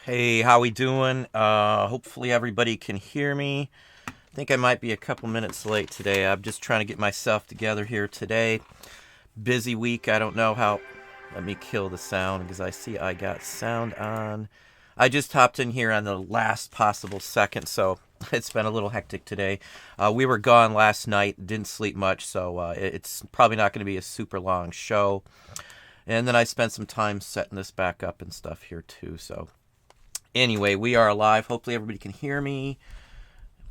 Hey, how we doing? Hopefully everybody can hear me. I think I might be a couple minutes late today. I'm just trying to get myself together here today. Busy week. I don't know how. Let me kill the sound because I see I got sound on. I just hopped in here on the last possible second, so it's been a little hectic today. We were gone last night, didn't sleep much, so it's probably not going to be a super long show. And then I spent some time setting this back up and stuff here too, so anyway, we are live. Hopefully everybody can hear me.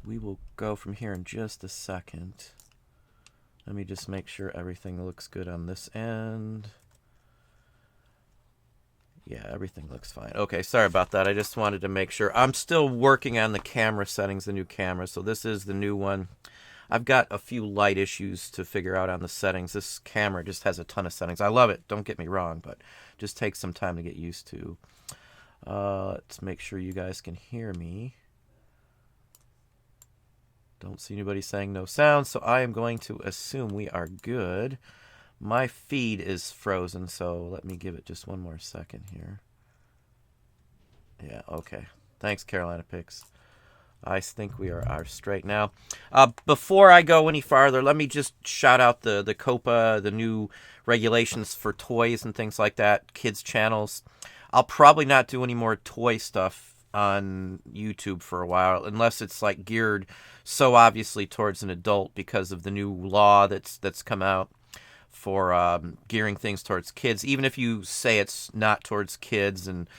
We will go from here in just a second. Let me just make sure everything looks good on this end. Yeah, everything looks fine. Okay, sorry about that. I just wanted to make sure. I'm still working on the camera settings, the new camera. So this is the new one. I've got a few light issues to figure out on the settings. This camera just has a ton of settings. I love it. Don't get me wrong, but just takes some time to get used to. Let's make sure you guys can hear me. Don't see anybody saying no sound, so I am going to assume we are good. My feed is frozen, so let me give it just one more second here. Yeah, okay. Thanks, Carolina Picks. I think we are straight now. Before I go any farther, let me just shout out the COPPA, the new regulations for toys and things like that, kids' channels. I'll probably not do any more toy stuff on YouTube for a while, unless it's like geared so obviously towards an adult because of the new law that's come out for gearing things towards kids. Even if you say it's not towards kids and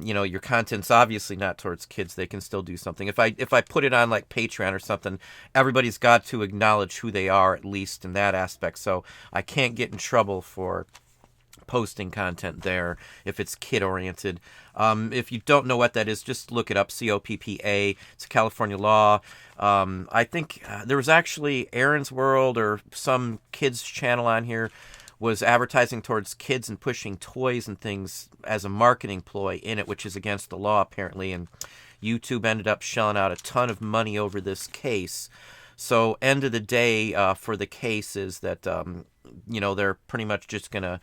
your content's obviously not towards kids, they can still do something. If I put it on like Patreon or something, everybody's got to acknowledge who they are, at least in that aspect. So I can't get in trouble for posting content there if it's kid oriented. If you don't know what that is, just look it up. COPPA. It's a California law. I think there was actually Aaron's World or some kids channel on here was advertising towards kids and pushing toys and things as a marketing ploy in it, which is against the law apparently. And YouTube ended up shelling out a ton of money over this case. So end of the day for the case is that they're pretty much just gonna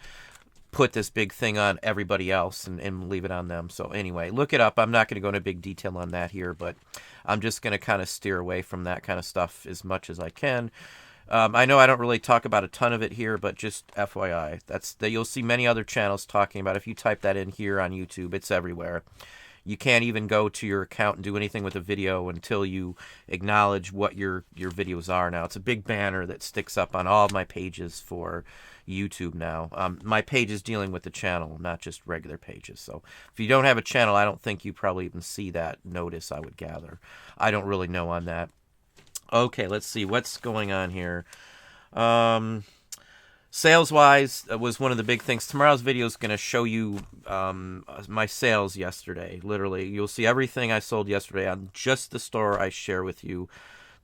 put this big thing on everybody else and leave it on them. So anyway, look it up. I'm not going to go into big detail on that here, but I'm just going to kind of steer away from that kind of stuff as much as I can. I know I don't really talk about a ton of it here, but just FYI, you'll see many other channels talking about. If you type that in here on YouTube, it's everywhere. You can't even go to your account and do anything with a video until you acknowledge what your videos are now. It's a big banner that sticks up on all of my pages for YouTube now. My page is dealing with the channel, not just regular pages. So if you don't have a channel, I don't think you probably even see that notice, I would gather. I don't really know on that. Okay, let's see what's going on here. Sales-wise, was one of the big things. Tomorrow's video is going to show you my sales yesterday. Literally, you'll see everything I sold yesterday on just the store I share with you,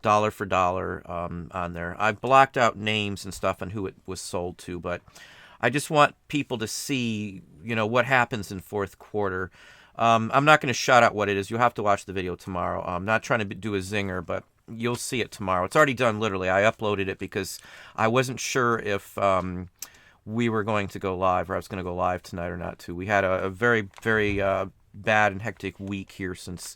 dollar for dollar on there. I've blocked out names and stuff and who it was sold to, but I just want people to see, what happens in fourth quarter. I'm not going to shout out what it is. You'll have to watch the video tomorrow. I'm not trying to do a zinger, but you'll see it tomorrow. It's already done, literally. I uploaded it because I wasn't sure if we were going to go live or I was going to go live tonight or not, too. We had a very, very bad and hectic week here since,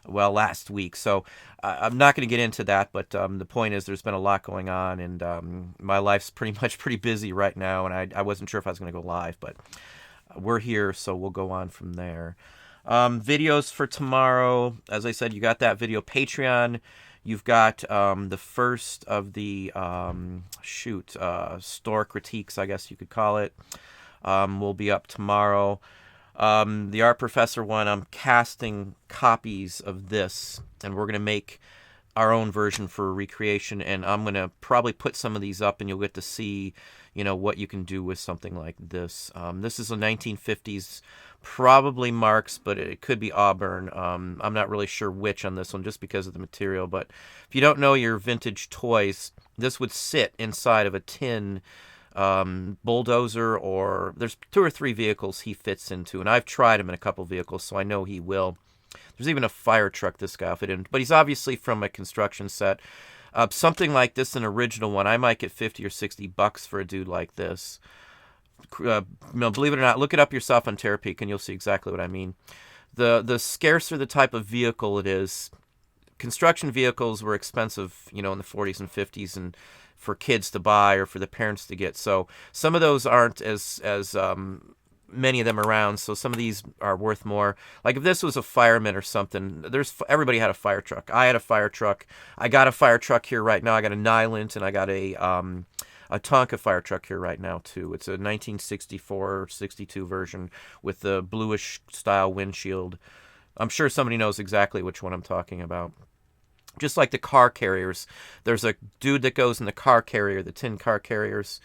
last week. So I'm not going to get into that, but the point is there's been a lot going on, and my life's pretty busy right now, and I wasn't sure if I was going to go live, but we're here, so we'll go on from there. Videos for tomorrow, as I said, you got that video. Patreon, you've got the first of the store critiques, I guess you could call it, will be up tomorrow. The Art Professor one, I'm casting copies of this, and we're going to make our own version for recreation, and I'm going to probably put some of these up, and you'll get to see, what you can do with something like this. This is a 1950s, probably Marx, but it could be Auburn. I'm not really sure which on this one, just because of the material, but if you don't know your vintage toys, this would sit inside of a tin bulldozer, or there's 2 or 3 vehicles he fits into, and I've tried him in a couple vehicles, so I know he will. There's even a fire truck this guy will fit in, but he's obviously from a construction set. Something like this, an original one, I might get $50 or $60 for a dude like this. Believe it or not, look it up yourself on Terapeak, and you'll see exactly what I mean. the scarcer the type of vehicle it is. Construction vehicles were expensive, in the 40s and 50s, and for kids to buy or for the parents to get. So some of those aren't as many of them around. So some of these are worth more. Like if this was a fireman or something, everybody had a fire truck. I had a fire truck. I got a fire truck here right now. I got a Nylint, and I got a Tonka fire truck here right now too. It's a 1964 or 62 version with the bluish style windshield. I'm sure somebody knows exactly which one I'm talking about. Just like the car carriers, there's a dude that goes in the car carrier, the tin car carriers,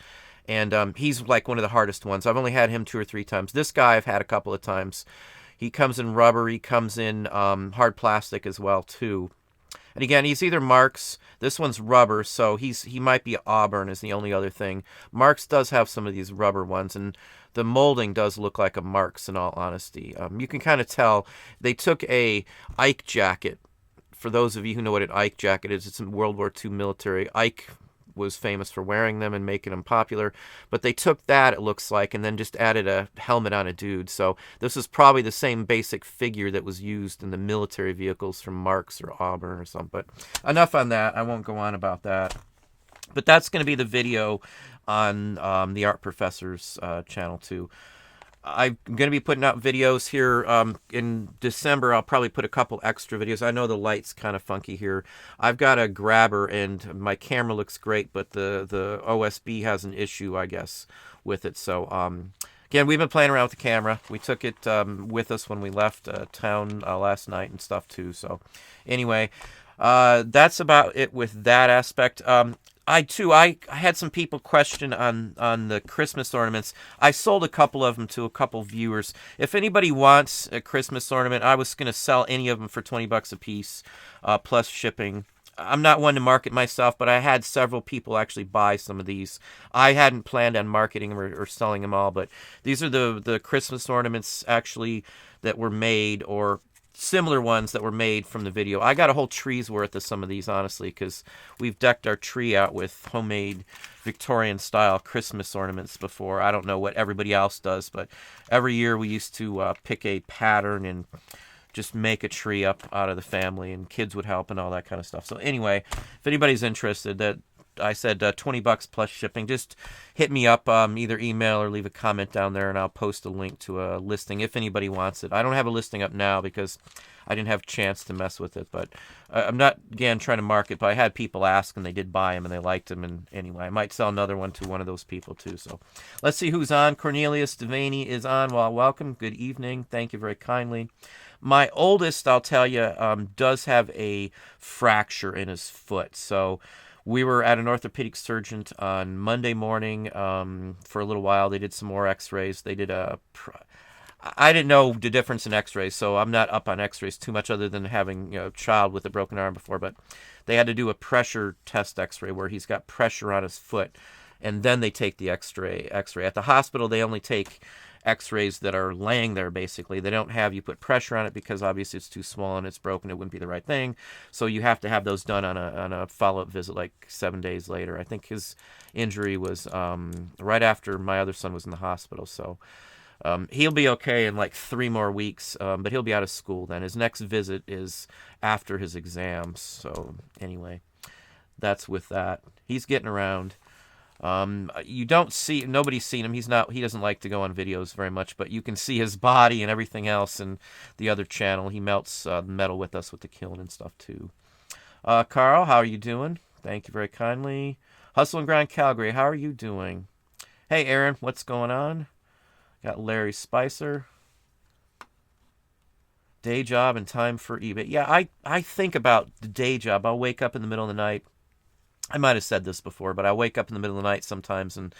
and he's like one of the hardest ones. I've only had him 2 or 3 times. This guy I've had a couple of times. He comes in rubber. He comes in hard plastic as well too. And again, he's either Marks. This one's rubber, so he might be Auburn is the only other thing. Marks does have some of these rubber ones, and the molding does look like a Marks in all honesty. You can kind of tell they took a Ike jacket. For those of you who know what an Ike jacket is, it's in World War II military. Ike was famous for wearing them and making them popular, but they took that, it looks like, and then just added a helmet on a dude. So this is probably the same basic figure that was used in the military vehicles from Marks or Auburn or something. But enough on that. I won't go on about that. But that's going to be the video on the Art Professor's channel too. I'm going to be putting out videos here in December. I'll probably put a couple extra videos. I know the light's kind of funky here. I've got a grabber, and my camera looks great, but the OSB has an issue, I guess, with it. So, again, we've been playing around with the camera. We took it with us when we left town last night and stuff, too. So, anyway, that's about it with that aspect. I had some people question on the Christmas ornaments. I sold a couple of them to a couple viewers. If anybody wants a Christmas ornament, I was going to sell any of them for $20 a piece, plus shipping. I'm not one to market myself, but I had several people actually buy some of these. I hadn't planned on marketing them or selling them all, but these are the Christmas ornaments actually that were made, or similar ones that were made from the video. I got a whole tree's worth of some of these, honestly, because we've decked our tree out with homemade Victorian-style Christmas ornaments before. I don't know what everybody else does, but every year we used to pick a pattern and just make a tree up out of the family, and kids would help and all that kind of stuff. So anyway, if anybody's interested, that I said $20 plus shipping. Just hit me up, either email or leave a comment down there, and I'll post a link to a listing if anybody wants it. I don't have a listing up now because I didn't have a chance to mess with it, but I'm not, again, trying to market, but I had people ask, and they did buy them, and they liked them, and anyway, I might sell another one to one of those people, too. So let's see who's on. Cornelius Devaney is on. Well, welcome. Good evening. Thank you very kindly. My oldest, I'll tell you, does have a fracture in his foot, so we were at an orthopedic surgeon on Monday morning for a little while. They did some more x-rays. They did I didn't know the difference in x-rays, so I'm not up on x-rays too much other than having a child with a broken arm before. But they had to do a pressure test x-ray where he's got pressure on his foot, and then they take the x-ray. At the hospital, they only take x-rays that are laying there, basically. They don't have you put pressure on it because obviously it's too small and it's broken. It wouldn't be the right thing. So you have to have those done on a follow-up visit like 7 days later. I think his injury was right after my other son was in the hospital. So he'll be okay in like 3 more weeks, but he'll be out of school then. His next visit is after his exams. So anyway, that's with that. He's getting around. You don't see, nobody's seen him. He doesn't like to go on videos very much, but you can see his body and everything else in the other channel. He melts metal with us with the kiln and stuff too. Carl, how are you doing? Thank you very kindly. Hustle and Grind Calgary, how are you doing? Hey, Aaron, what's going on? Got Larry Spicer. Day job and time for eBay. Yeah, I think about the day job. I'll wake up in the middle of the night. I might have said this before, but I wake up in the middle of the night sometimes and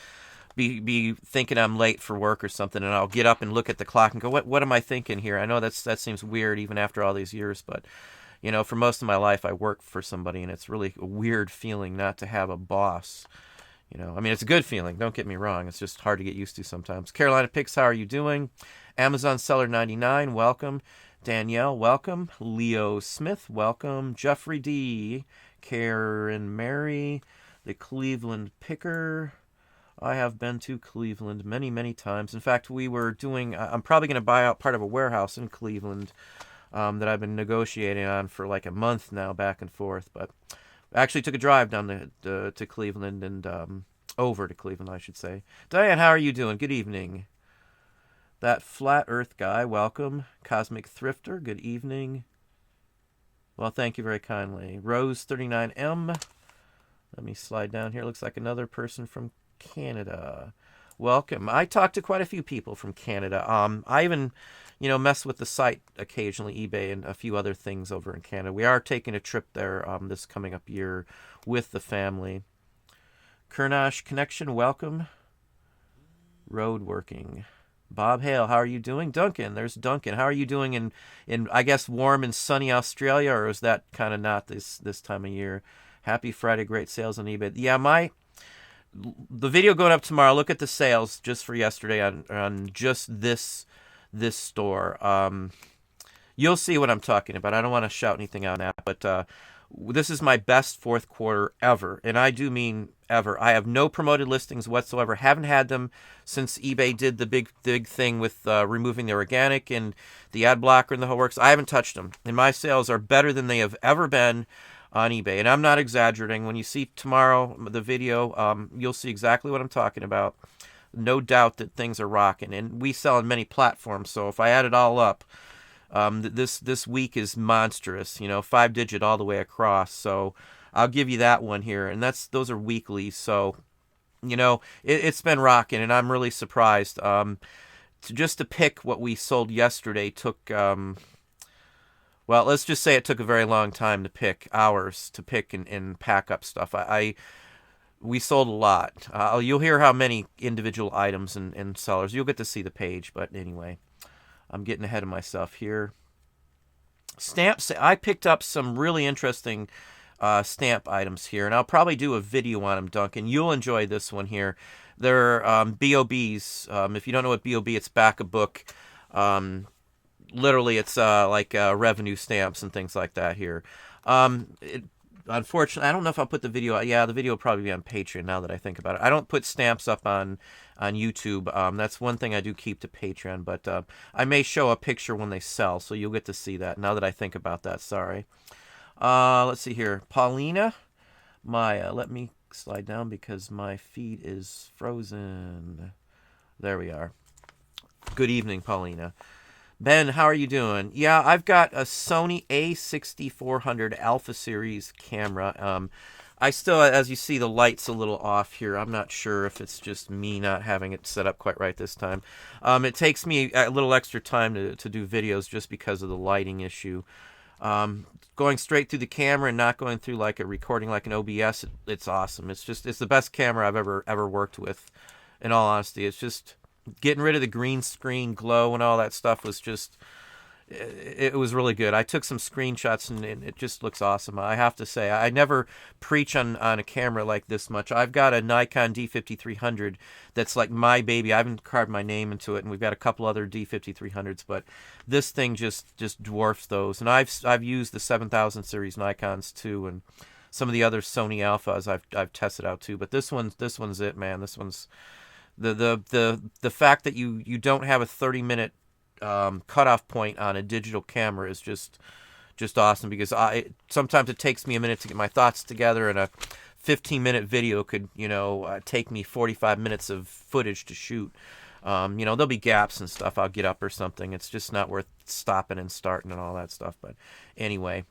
be thinking I'm late for work or something, and I'll get up and look at the clock and go, what am I thinking here? I know that seems weird even after all these years, but for most of my life I work for somebody, and it's really a weird feeling not to have a boss. I mean, it's a good feeling, don't get me wrong. It's just hard to get used to sometimes. Carolina Pix, how are you doing? Amazon Seller 99, welcome. Danielle, welcome. Leo Smith, welcome. Jeffrey D. Karen Mary, the Cleveland Picker, I have been to Cleveland many, many times. In fact, we were doing, I'm probably going to buy out part of a warehouse in Cleveland that I've been negotiating on for like a month now, back and forth. But I actually took a drive down to Cleveland and over to Cleveland, I should say. Diane, how are you doing? Good evening. That Flat Earth guy, welcome. Cosmic Thrifter, good evening. Well, thank you very kindly. Rose39M. Let me slide down here. Looks like another person from Canada. Welcome. I talked to quite a few people from Canada. I even, mess with the site occasionally, eBay and a few other things over in Canada. We are taking a trip there this coming up year with the family. Kernash Connection, welcome. Road working. Bob Hale, how are you doing? Duncan, there's Duncan. How are you doing in I guess warm and sunny Australia, or is that kind of not this time of year? Happy Friday, great sales on eBay. Yeah, the video going up tomorrow. Look at the sales just for yesterday on just this store. You'll see what I'm talking about. I don't want to shout anything out now, but this is my best fourth quarter ever, and I do mean ever. I have no promoted listings whatsoever. Haven't had them since eBay did the big thing with removing the organic and the ad blocker and the whole works. I haven't touched them, and my sales are better than they have ever been on eBay. And I'm not exaggerating. When you see tomorrow the video, you'll see exactly what I'm talking about. No doubt that things are rocking, and we sell on many platforms. So if I add it all up, this week is monstrous. 5-digit all the way across. So I'll give you that one here, and those are weekly. So it's been rocking, and I'm really surprised. Just to pick what we sold yesterday took. Well, let's just say it took a very long time to pick, hours to pick and pack up stuff. We sold a lot. You'll hear how many individual items and sellers. You'll get to see the page, but anyway, I'm getting ahead of myself here. Stamps. I picked up some really interesting stamp items here, and I'll probably do a video on them, Duncan. You'll enjoy this one here. They're BOBs. If you don't know what BOB, it's back a book. Literally, it's like revenue stamps and things like that here. Unfortunately, I don't know if I'll put the video. Yeah, the video will probably be on Patreon now that I think about it. I don't put stamps up on YouTube. That's one thing I do keep to Patreon, but I may show a picture when they sell, so you'll get to see that now that I think about that. Sorry. Let's see here. Paulina, let me slide down because my feed is frozen. There we are. Good evening, Paulina. Ben, how are you doing? Yeah, I've got a Sony A6400 Alpha Series camera. I still, as you see, the light's a little off here. I'm not sure if it's just me not having it set up quite right this time. It takes me a little extra time to do videos just because of the lighting issue. Going straight through the camera and not going through like a recording like an OBS, it's awesome. It's the best camera I've ever worked with. In all honesty, it's just getting rid of the green screen glow and all that stuff was just, it was really good. I took some screenshots and it just looks awesome. I have to say, I never preach on a camera like this much. I've got a Nikon D5300 that's like my baby. I haven't carved my name into it, and we've got a couple other D5300s, but this thing just dwarfs those. And I've used the 7000 series Nikons too, and some of the other Sony Alphas I've tested out too. But this one's it, man. This one's the fact that you don't have a 30-minute cutoff point on a digital camera is just awesome, because sometimes it takes me a minute to get my thoughts together, and a 15-minute video could take me 45 minutes of footage to shoot. There'll be gaps and stuff. I'll get up or something. It's just not worth stopping and starting and all that stuff. But anyway,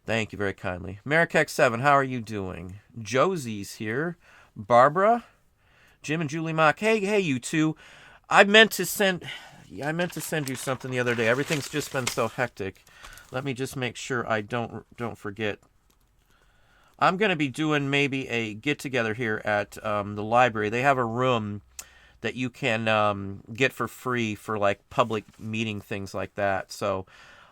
thank you very kindly. Marikex7, how are you doing? Josie's here. Barbara, Jim and Julie Mock. Hey, you two. I meant to send you something the other day. Everything's just been so hectic. Let me just make sure I don't forget. I'm going to be doing maybe a get-together here at the library. They have a room that you can get for free for like public meeting, things like that. So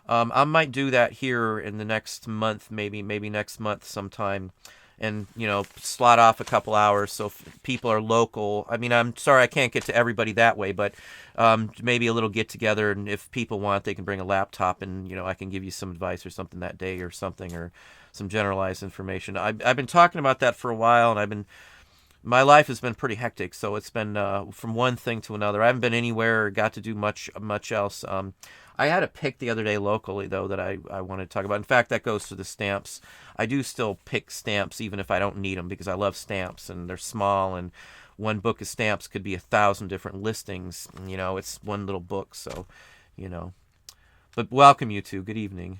I might do that here in the next month, maybe next month sometime. And, slot off a couple hours so if people are local. I mean, I'm sorry I can't get to everybody that way, but maybe a little get-together, and if people want, they can bring a laptop, and, I can give you some advice or something that day or something, or some generalized information. I've been talking about that for a while, and I've been my life has been pretty hectic, so it's been from one thing to another. I haven't been anywhere, or got to do much else. I had a pick the other day locally, though, that I wanted to talk about. In fact, that goes to the stamps. I do still pick stamps even if I don't need them, because I love stamps, and they're small, and one book of stamps could be 1,000 different listings. You know, it's one little book, so, you know. But welcome, you two. Good evening.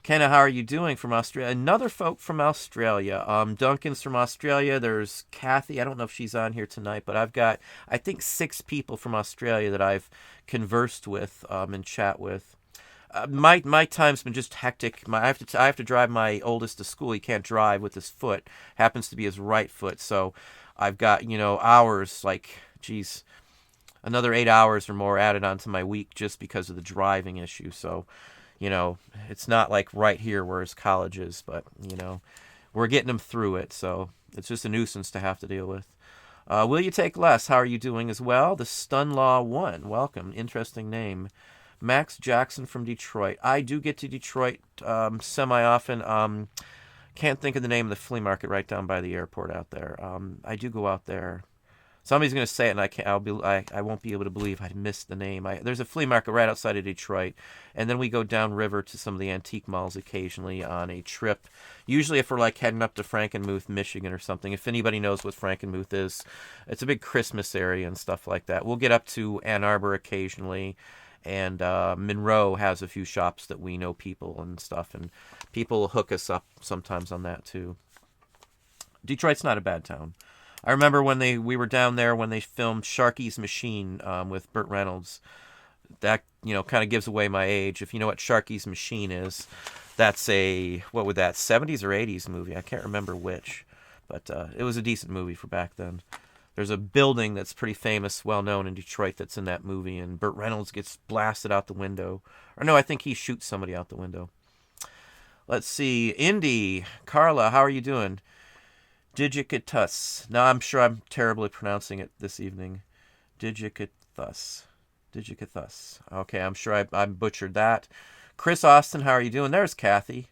Kenna, how are you doing from Australia? Another folk from Australia. Duncan's from Australia. There's Kathy. I don't know if she's on here tonight, but I've got, I think, 6 people from Australia that I've conversed with and chat with. My time's been just hectic. I have to drive my oldest to school. He can't drive with his foot. Happens to be his right foot. So I've got, hours, like, geez, another 8 hours or more added onto my week just because of the driving issue. So, it's not like right here where his college is, but, we're getting him through it. So it's just a nuisance to have to deal with. Will you take less? How are you doing as well? The Stun Law 1. Welcome. Interesting name. Max Jackson from Detroit. I do get to Detroit semi-often. Can't think of the name of the flea market right down by the airport out there. I do go out there. Somebody's going to say it, and I won't be able to believe I missed the name. There's a flea market right outside of Detroit, and then we go downriver to some of the antique malls occasionally on a trip. Usually if we're like heading up to Frankenmuth, Michigan or something. If anybody knows what Frankenmuth is, it's a big Christmas area and stuff like that. We'll get up to Ann Arbor occasionally, and Monroe has a few shops that we know people and stuff, and people will hook us up sometimes on that too. Detroit's not a bad town. I remember when we were down there when they filmed Sharky's Machine with Burt Reynolds. That, kind of gives away my age. If you know what Sharky's Machine is, that's what would that, 70s or 80s movie? I can't remember which. But it was a decent movie for back then. There's a building that's pretty famous, well-known in Detroit that's in that movie, and Burt Reynolds gets blasted out the window. Or no, I think he shoots somebody out the window. Let's see. Indy, Carla, how are you doing? Digitatus. Now, I'm sure I'm terribly pronouncing it this evening. Digitatus. Okay, I'm sure I butchered that. Chris Austin, how are you doing? There's Kathy.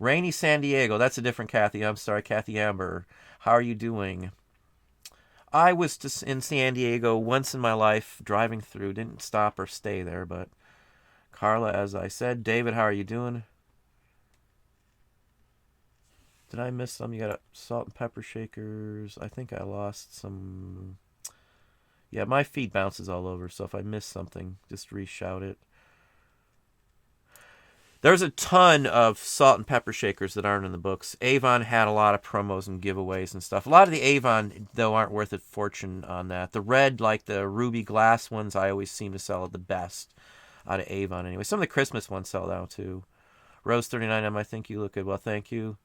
Rainy San Diego. That's a different Kathy. I'm sorry, Kathy Amber. How are you doing? I was just in San Diego once in my life, driving through. Didn't stop or stay there, but Carla, as I said. David, how are you doing? Did I miss some? You got salt and pepper shakers. I think I lost some. Yeah, my feed bounces all over, so if I miss something, just re-shout it. There's a ton of salt and pepper shakers that aren't in the books. Avon had a lot of promos and giveaways and stuff. A lot of the Avon, though, aren't worth a fortune on that. The red, like the ruby glass ones, I always seem to sell the best out of Avon anyway. Some of the Christmas ones sell out, too. Rose 39M, I think you look good. Well, thank you.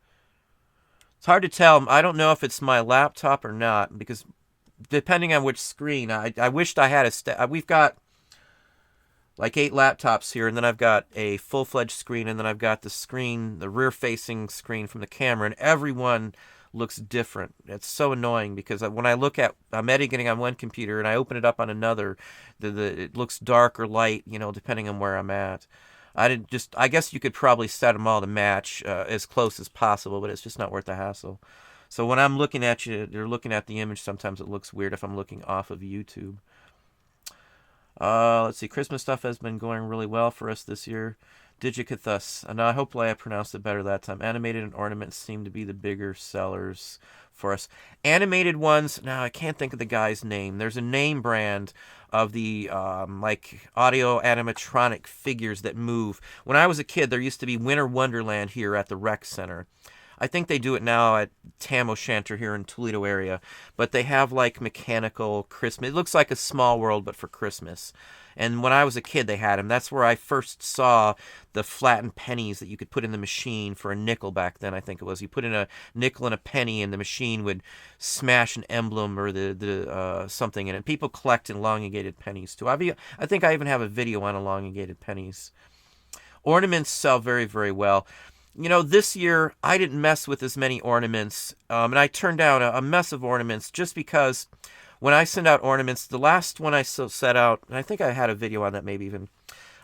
It's hard to tell. I don't know if it's my laptop or not, because depending on which screen, I wished I had we've got like 8 laptops here, and then I've got a full-fledged screen, and then I've got the rear-facing screen from the camera, and every one looks different. It's so annoying, because when I look at, I'm editing on one computer, and I open it up on another, it looks dark or light, depending on where I'm at. I guess you could probably set them all to match as close as possible, but it's just not worth the hassle. So when I'm looking at you're looking at the image, sometimes it looks weird if I'm looking off of YouTube. Let's see. Christmas stuff has been going really well for us this year. Digitathus. And hopefully I pronounced it better that time. Animated and ornaments seem to be the bigger sellers for us. Animated ones, now I can't think of the guy's name. There's a name brand of the like audio animatronic figures that move. When I was a kid, there used to be Winter Wonderland here at the rec center. I think they do it now at Tam O'Shanter here in Toledo area, but they have like mechanical Christmas. It looks like a Small World, but for Christmas. And when I was a kid, they had them. That's where I first saw the flattened pennies that you could put in the machine for a nickel back then, I think it was. You put in a nickel and a penny, and the machine would smash an emblem or the something in it. People collect elongated pennies, too. I think I even have a video on elongated pennies. Ornaments sell very, very well. This year, I didn't mess with as many ornaments, and I turned down a mess of ornaments just because when I send out ornaments, the last one I set out, and I think I had a video on that maybe even,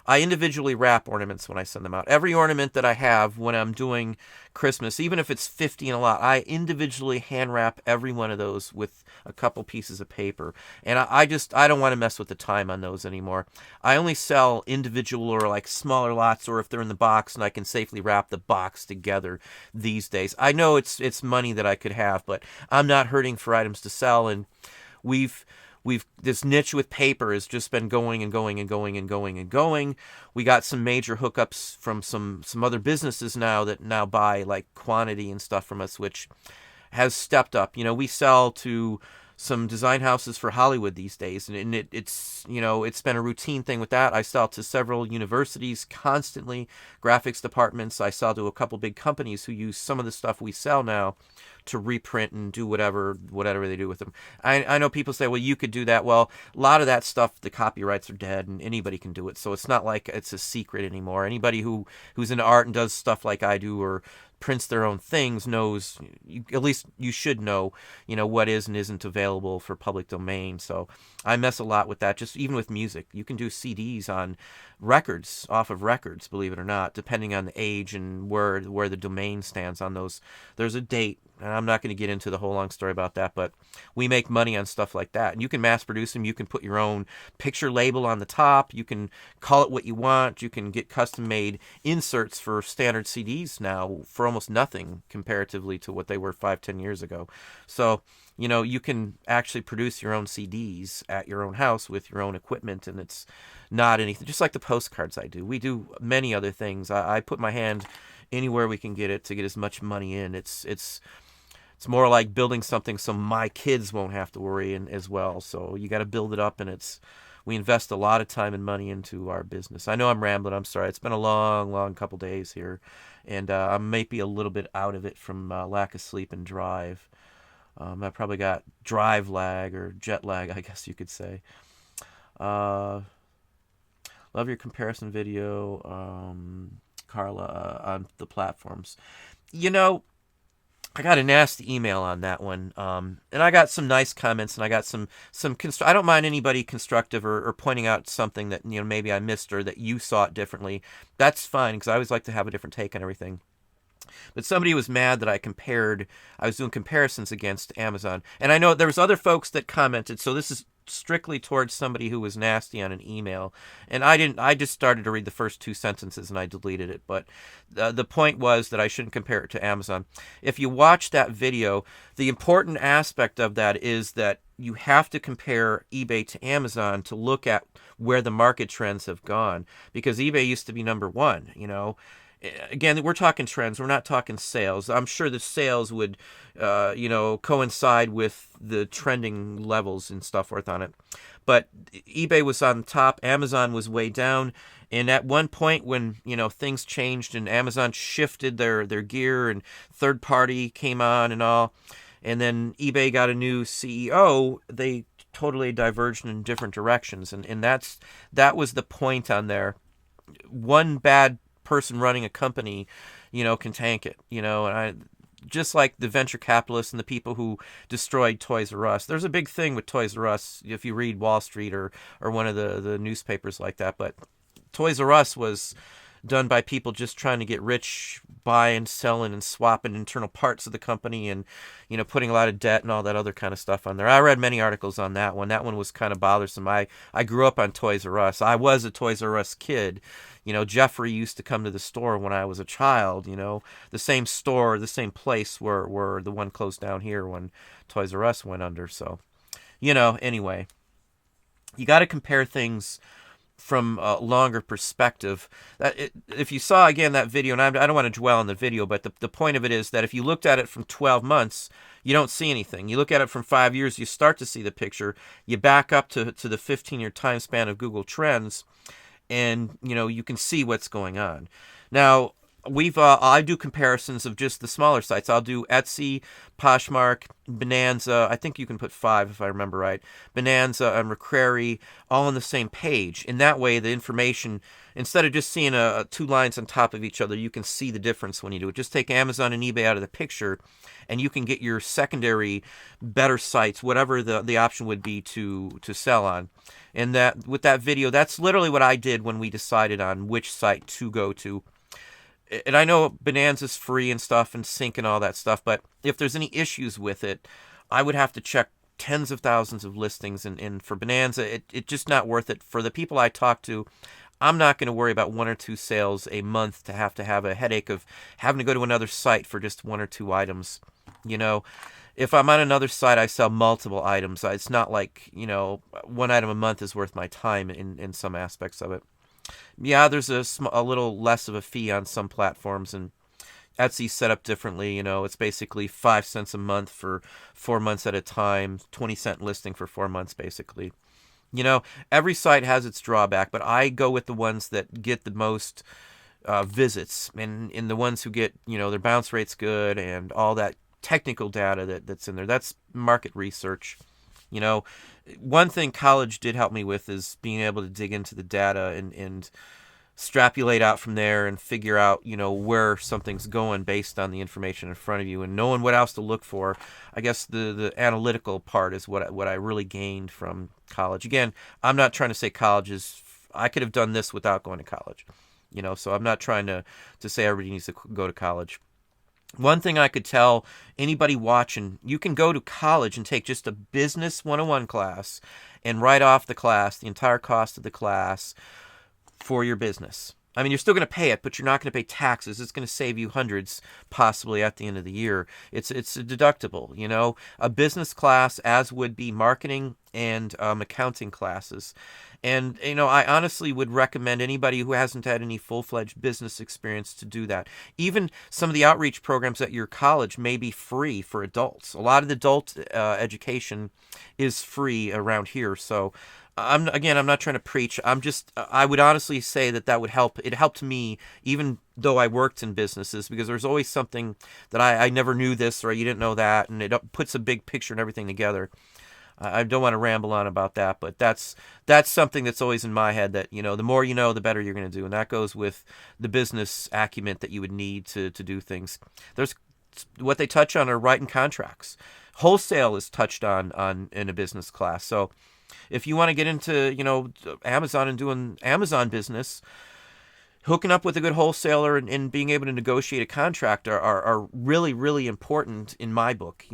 I individually wrap ornaments when I send them out. Every ornament that I have when I'm doing Christmas, even if it's 50 and a lot, I individually hand wrap every one of those with a couple pieces of paper. And I don't want to mess with the time on those anymore. I only sell individual or like smaller lots, or if they're in the box and I can safely wrap the box together these days. I know it's money that I could have, but I'm not hurting for items to sell. And we've this niche with paper has just been going and going and going and going and going. We got some major hookups from some other businesses now that now buy like quantity and stuff from us, which has stepped up. We sell to some design houses for Hollywood these days, and it's it's been a routine thing with that. I sell to several universities constantly, graphics departments. I sell to a couple big companies who use some of the stuff we sell now to reprint and do whatever they do with them. I know people say, well, you could do that. Well, a lot of that stuff, the copyrights are dead and anybody can do it. So it's not like it's a secret anymore. Anybody who's into art and does stuff like I do or prints their own things knows, at least you should know, what is and isn't available for public domain. So I mess a lot with that. Just even with music, you can do CDs on records, off of records, believe it or not, depending on the age and where the domain stands on those. There's a date, and I'm not going to get into the whole long story about that, but we make money on stuff like that. And you can mass produce them. You can put your own picture label on the top. You can call it what you want. You can get custom made inserts for standard CDs now for almost nothing comparatively to what they were 5-10 years ago. So you can actually produce your own CDs at your own house with your own equipment, and it's not anything. Just like the postcards I do. We do many other things. I put my hand anywhere we can get it to get as much money in. It's more like building something so my kids won't have to worry as well. So you got to build it up, and we invest a lot of time and money into our business. I know I'm rambling. I'm sorry. It's been a long couple days here, and I may be a little bit out of it from lack of sleep and drive. I probably got drive lag or jet lag, I guess you could say. Love your comparison video, Carla, on the platforms. I got a nasty email on that one, and I got some nice comments, and I got some I don't mind anybody constructive or pointing out something that maybe I missed or that you saw it differently. That's fine, because I always like to have a different take on everything. But somebody was mad that I was doing comparisons against Amazon, and I know there was other folks that commented. So this is strictly towards somebody who was nasty on an email, and I just started to read the first 2 sentences and I deleted it. But the point was that I shouldn't compare it to Amazon. If you watch that video, the important aspect of that is that you have to compare eBay to Amazon to look at where the market trends have gone, because eBay used to be number one. Again, we're talking trends. We're not talking sales. I'm sure the sales would, coincide with the trending levels and stuff forth on it. But eBay was on top. Amazon was way down. And at one point when, things changed and Amazon shifted their gear and third party came on and all, and then eBay got a new CEO, they totally diverged in different directions. And that was the point on there. One bad person running a company, can tank it, and just like the venture capitalists and the people who destroyed Toys R Us. There's a big thing with Toys R Us if you read Wall Street or one of the newspapers like that. But Toys R Us was done by people just trying to get rich, buying, selling, and swapping internal parts of the company, and putting a lot of debt and all that other kind of stuff on there. I read many articles on that one. That one was kind of bothersome. I grew up on Toys R Us. I was a Toys R Us kid. Jeffrey used to come to the store when I was a child. The same store, the same place where the one closed down here when Toys R Us went under. So, anyway, you got to compare things from a longer perspective. If you saw again that video, and I don't want to dwell on the video, but the point of it is that if you looked at it from 12 months, you don't see anything. You look at it from 5 years, you start to see the picture. You back up to the 15-year time span of Google Trends, and you can see what's going on. Now, I do comparisons of just the smaller sites. I'll do Etsy, Poshmark, Bonanza. I think you can put 5 if I remember right. Bonanza and McCrary all on the same page. In that way, the information, instead of just seeing 2 lines on top of each other, you can see the difference when you do it. Just take Amazon and eBay out of the picture, and you can get your secondary, better sites, whatever the option would be to sell on. And that with that video, that's literally what I did when we decided on which site to go to. And I know Bonanza's free and stuff and sync and all that stuff, but if there's any issues with it, I would have to check tens of thousands of listings. And for Bonanza, it's just not worth it. For the people I talk to, I'm not going to worry about 1 or 2 sales a month to have a headache of having to go to another site for just 1 or 2 items. You know, if I'm on another site, I sell multiple items. It's not like, 1 item a month is worth my time in some aspects of it. Yeah, there's a little less of a fee on some platforms, and Etsy's set up differently. It's basically 5 cents a month for 4 months at a time, 20-cent listing for 4 months, basically. Every site has its drawback, but I go with the ones that get the most visits, and in the ones who get, their bounce rate's good and all that technical data that's in there. That's market research. One thing college did help me with is being able to dig into the data and extrapolate out from there and figure out, where something's going based on the information in front of you and knowing what else to look for. I guess the analytical part is what I really gained from college. Again, I'm not trying to say college is, I could have done this without going to college, so I'm not trying to say everybody needs to go to college. One thing I could tell anybody watching, you can go to college and take just a business 101 class and write off the class, the entire cost of the class for your business. I mean, you're still going to pay it, but you're not going to pay taxes. It's going to save you hundreds possibly at the end of the year. It's a deductible, a business class, as would be marketing and accounting classes. And, I honestly would recommend anybody who hasn't had any full-fledged business experience to do that. Even some of the outreach programs at your college may be free for adults. A lot of the adult education is free around here. So I'm not trying to preach. I would honestly say that would help. It helped me, even though I worked in businesses, because there's always something that I never knew this or you didn't know that, and it puts a big picture and everything together. I don't want to ramble on about that, but that's something that's always in my head, that, the more you know, the better you're going to do. And that goes with the business acumen that you would need to do things. There's what they touch on are writing contracts. Wholesale is touched on in a business class. So if you want to get into, Amazon and doing Amazon business, hooking up with a good wholesaler and being able to negotiate a contract are really, really important in my book.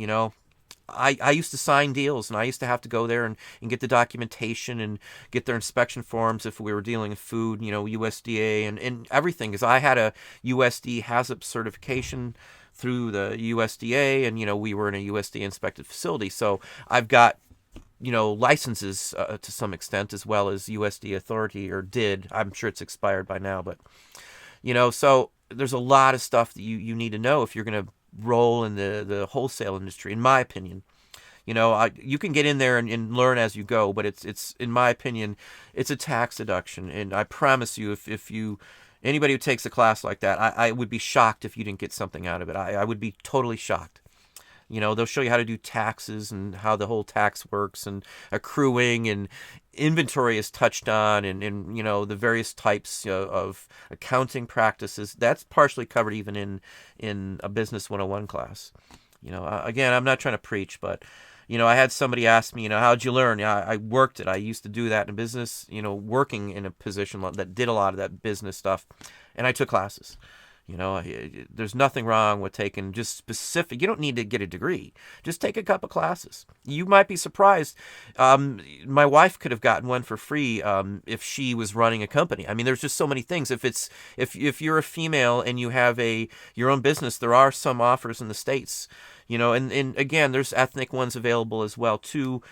I used to sign deals, and I used to have to go there and get the documentation and get their inspection forms if we were dealing in food, USDA and everything, because I had a USD HACCP certification through the USDA, and, we were in a USDA inspected facility. So I've got, licenses to some extent, as well as USDA authority, or did. I'm sure it's expired by now, but, so there's a lot of stuff that you need to know if you're going to roll in the wholesale industry, in my opinion. You can get in there and learn as you go, but it's in my opinion, it's a tax deduction. And I promise you, if anybody who takes a class like that, I would be shocked if you didn't get something out of it. I would be totally shocked. They'll show you how to do taxes and how the whole tax works, and accruing, and inventory is touched on, and the various types of accounting practices. That's partially covered even in a business 101 class. Again, I'm not trying to preach, but I had somebody ask me, how'd you learn? Yeah, I worked it. I used to do that in business, working in a position that did a lot of that business stuff, and I took classes. There's nothing wrong with taking just specific. You don't need to get a degree. Just take a couple classes. You might be surprised. My wife could have gotten one for free if she was running a company. I mean, there's just so many things. If you're a female and you have your own business, there are some offers in the States. And again, there's ethnic ones available as well too.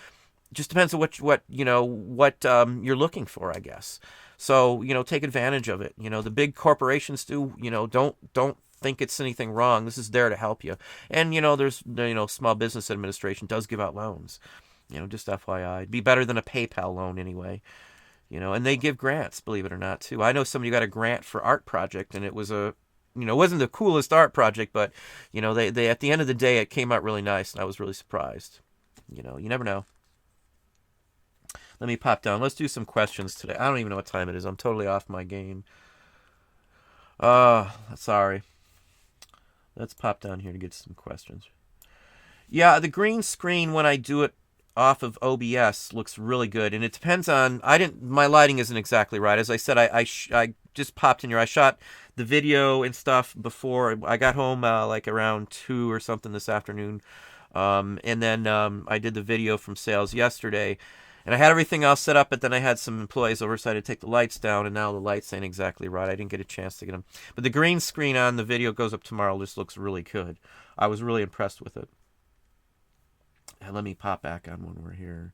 Just depends on what you're looking for, I guess. So, take advantage of it. The big corporations do, don't think it's anything wrong. This is there to help you. And, there's, Small Business Administration does give out loans, just FYI. It'd be better than a PayPal loan anyway. And they give grants, believe it or not, too. I know somebody got a grant for art project, and it was a it wasn't the coolest art project, but they at the end of the day it came out really nice, and I was really surprised. You never know. Let me pop down. Let's do some questions today. I don't even know what time it is. I'm totally off my game. Sorry. Let's pop down here to get some questions. Yeah, the green screen when I do it off of OBS looks really good, and it depends on. My lighting isn't exactly right. As I said, I just popped in here. I shot the video and stuff before I got home, like around 2 or something this afternoon, and then I did the video from sales yesterday. And I had everything all set up, but then I had some employees over, so I had to take the lights down, and now the lights ain't exactly right. I didn't get a chance to get them. But the green screen on the video goes up tomorrow. This looks really good. I was really impressed with it. And let me pop back on when we're here.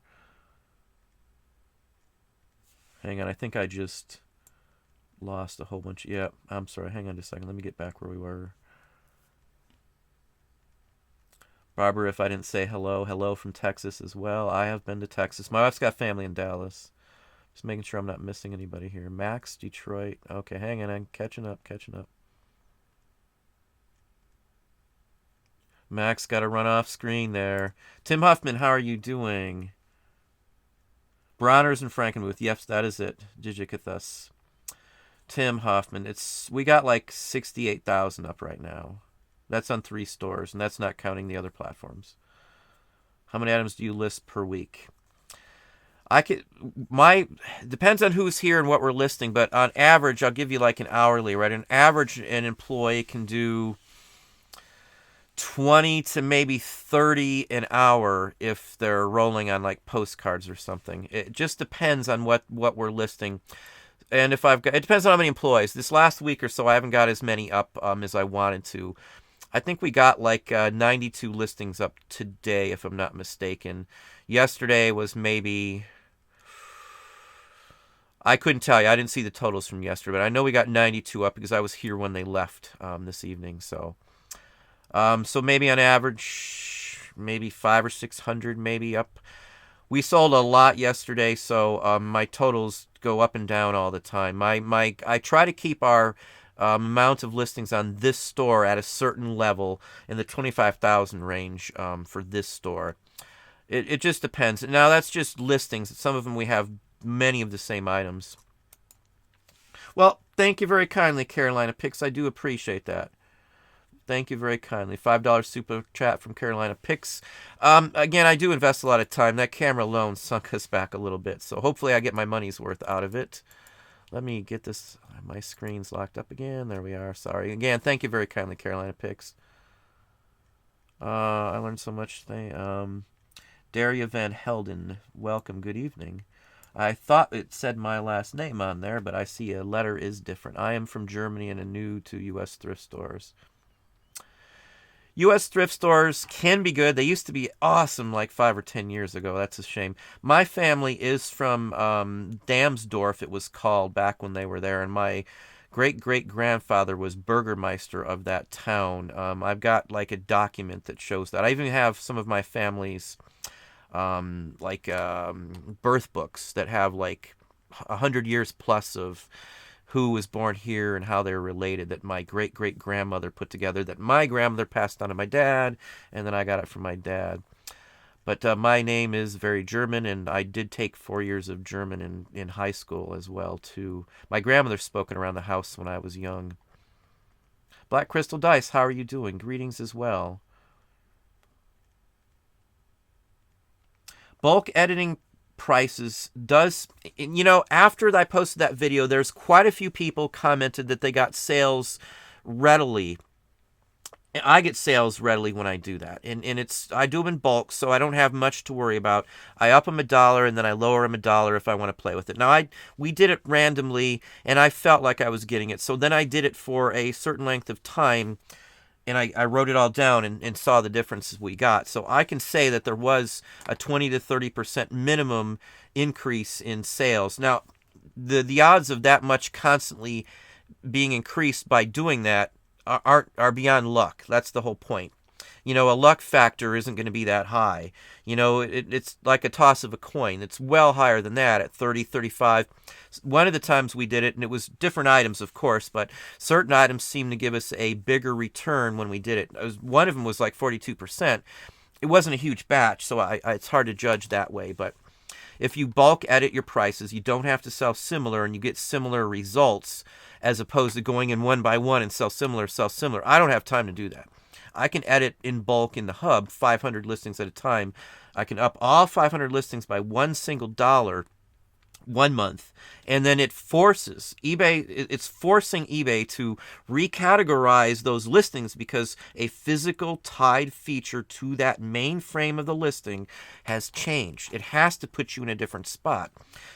Hang on, I think I just lost a whole bunch. Yeah, I'm sorry. Hang on just a second. Let me get back where we were. Barbara, if I didn't say hello from Texas as well. I have been to Texas. My wife's got family in Dallas. Just making sure I'm not missing anybody here. Max, Detroit. Okay, hang on. I'm catching up. Max got to run off screen there. Tim Huffman, how are you doing? Bronner's and Frankenmuth. Yes, that is it. Digikathus. Tim Hoffman. We got like 68,000 up right now. That's on 3 stores, and that's not counting the other platforms. How many items do you list per week? Depends on who's here and what we're listing, but on average, I'll give you like an hourly, right? An average, an employee can do 20 to maybe 30 an hour if they're rolling on like postcards or something. It just depends on what we're listing. And it depends on how many employees. This last week or so, I haven't got as many up as I wanted to. I think we got like 92 listings up today, if I'm not mistaken. Yesterday was maybe... I couldn't tell you. I didn't see the totals from yesterday, but I know we got 92 up because I was here when they left this evening. So maybe on average, maybe 500 or 600 maybe up. We sold a lot yesterday, so my totals go up and down all the time. I try to keep our amount of listings on this store at a certain level in the 25,000 range for this store. It just depends. Now, that's just listings. Some of them we have many of the same items. Well, thank you very kindly, Carolina Pix. I do appreciate that. Thank you very kindly. $5 super chat from Carolina Pix. Again, I do invest a lot of time. That camera alone sunk us back a little bit, so hopefully I get my money's worth out of it. Let me get this. My screen's locked up again. There we are. Sorry. Again, thank you very kindly, Carolina Pix. I learned so much today. Daria Van Helden, welcome. Good evening. I thought it said my last name on there, but I see a letter is different. I am from Germany and new to U.S. thrift stores. U.S. thrift stores can be good. They used to be awesome like 5 or 10 years ago. That's a shame. My family is from Damsdorf, it was called, back when they were there. And my great-great-grandfather was Burgermeister of that town. I've got like a document that shows that. I even have some of my family's birth books that have like 100 years plus of who was born here and how they're related, that my great-great-grandmother put together, that my grandmother passed on to my dad, and then I got it from my dad. But my name is very German, and I did take 4 years of German in high school as well, too. My grandmother spoke it around the house when I was young. Black Crystal Dice, how are you doing? Greetings as well. Bulk editing prices does, after I posted that video, there's quite a few people commented that they got sales readily. I get sales readily when I do that, and I do them in bulk, so I don't have much to worry about. I up them $1 and then I lower them $1 if I want to play with it. Now we did it randomly, and I felt like I was getting it, so then I did it for a certain length of time. And I wrote it all down and saw the differences we got. So I can say that there was a 20 to 30% minimum increase in sales. Now, the odds of that much constantly being increased by doing that are beyond luck. That's the whole point. a luck factor isn't going to be that high. It's like a toss of a coin. It's well higher than that at 30, 35. One of the times we did it, and it was different items, of course, but certain items seemed to give us a bigger return when we did it. One of them was like 42%. It wasn't a huge batch, so it's hard to judge that way, but if you bulk edit your prices, you don't have to sell similar, and you get similar results as opposed to going in one by one and sell similar. I don't have time to do that. I can edit in bulk in the hub 500 listings at a time. I can up all 500 listings by one single dollar 1 month, and then it's forcing eBay to recategorize those listings because a physical tied feature to that main frame of the listing has changed. It has to put you in a different spot.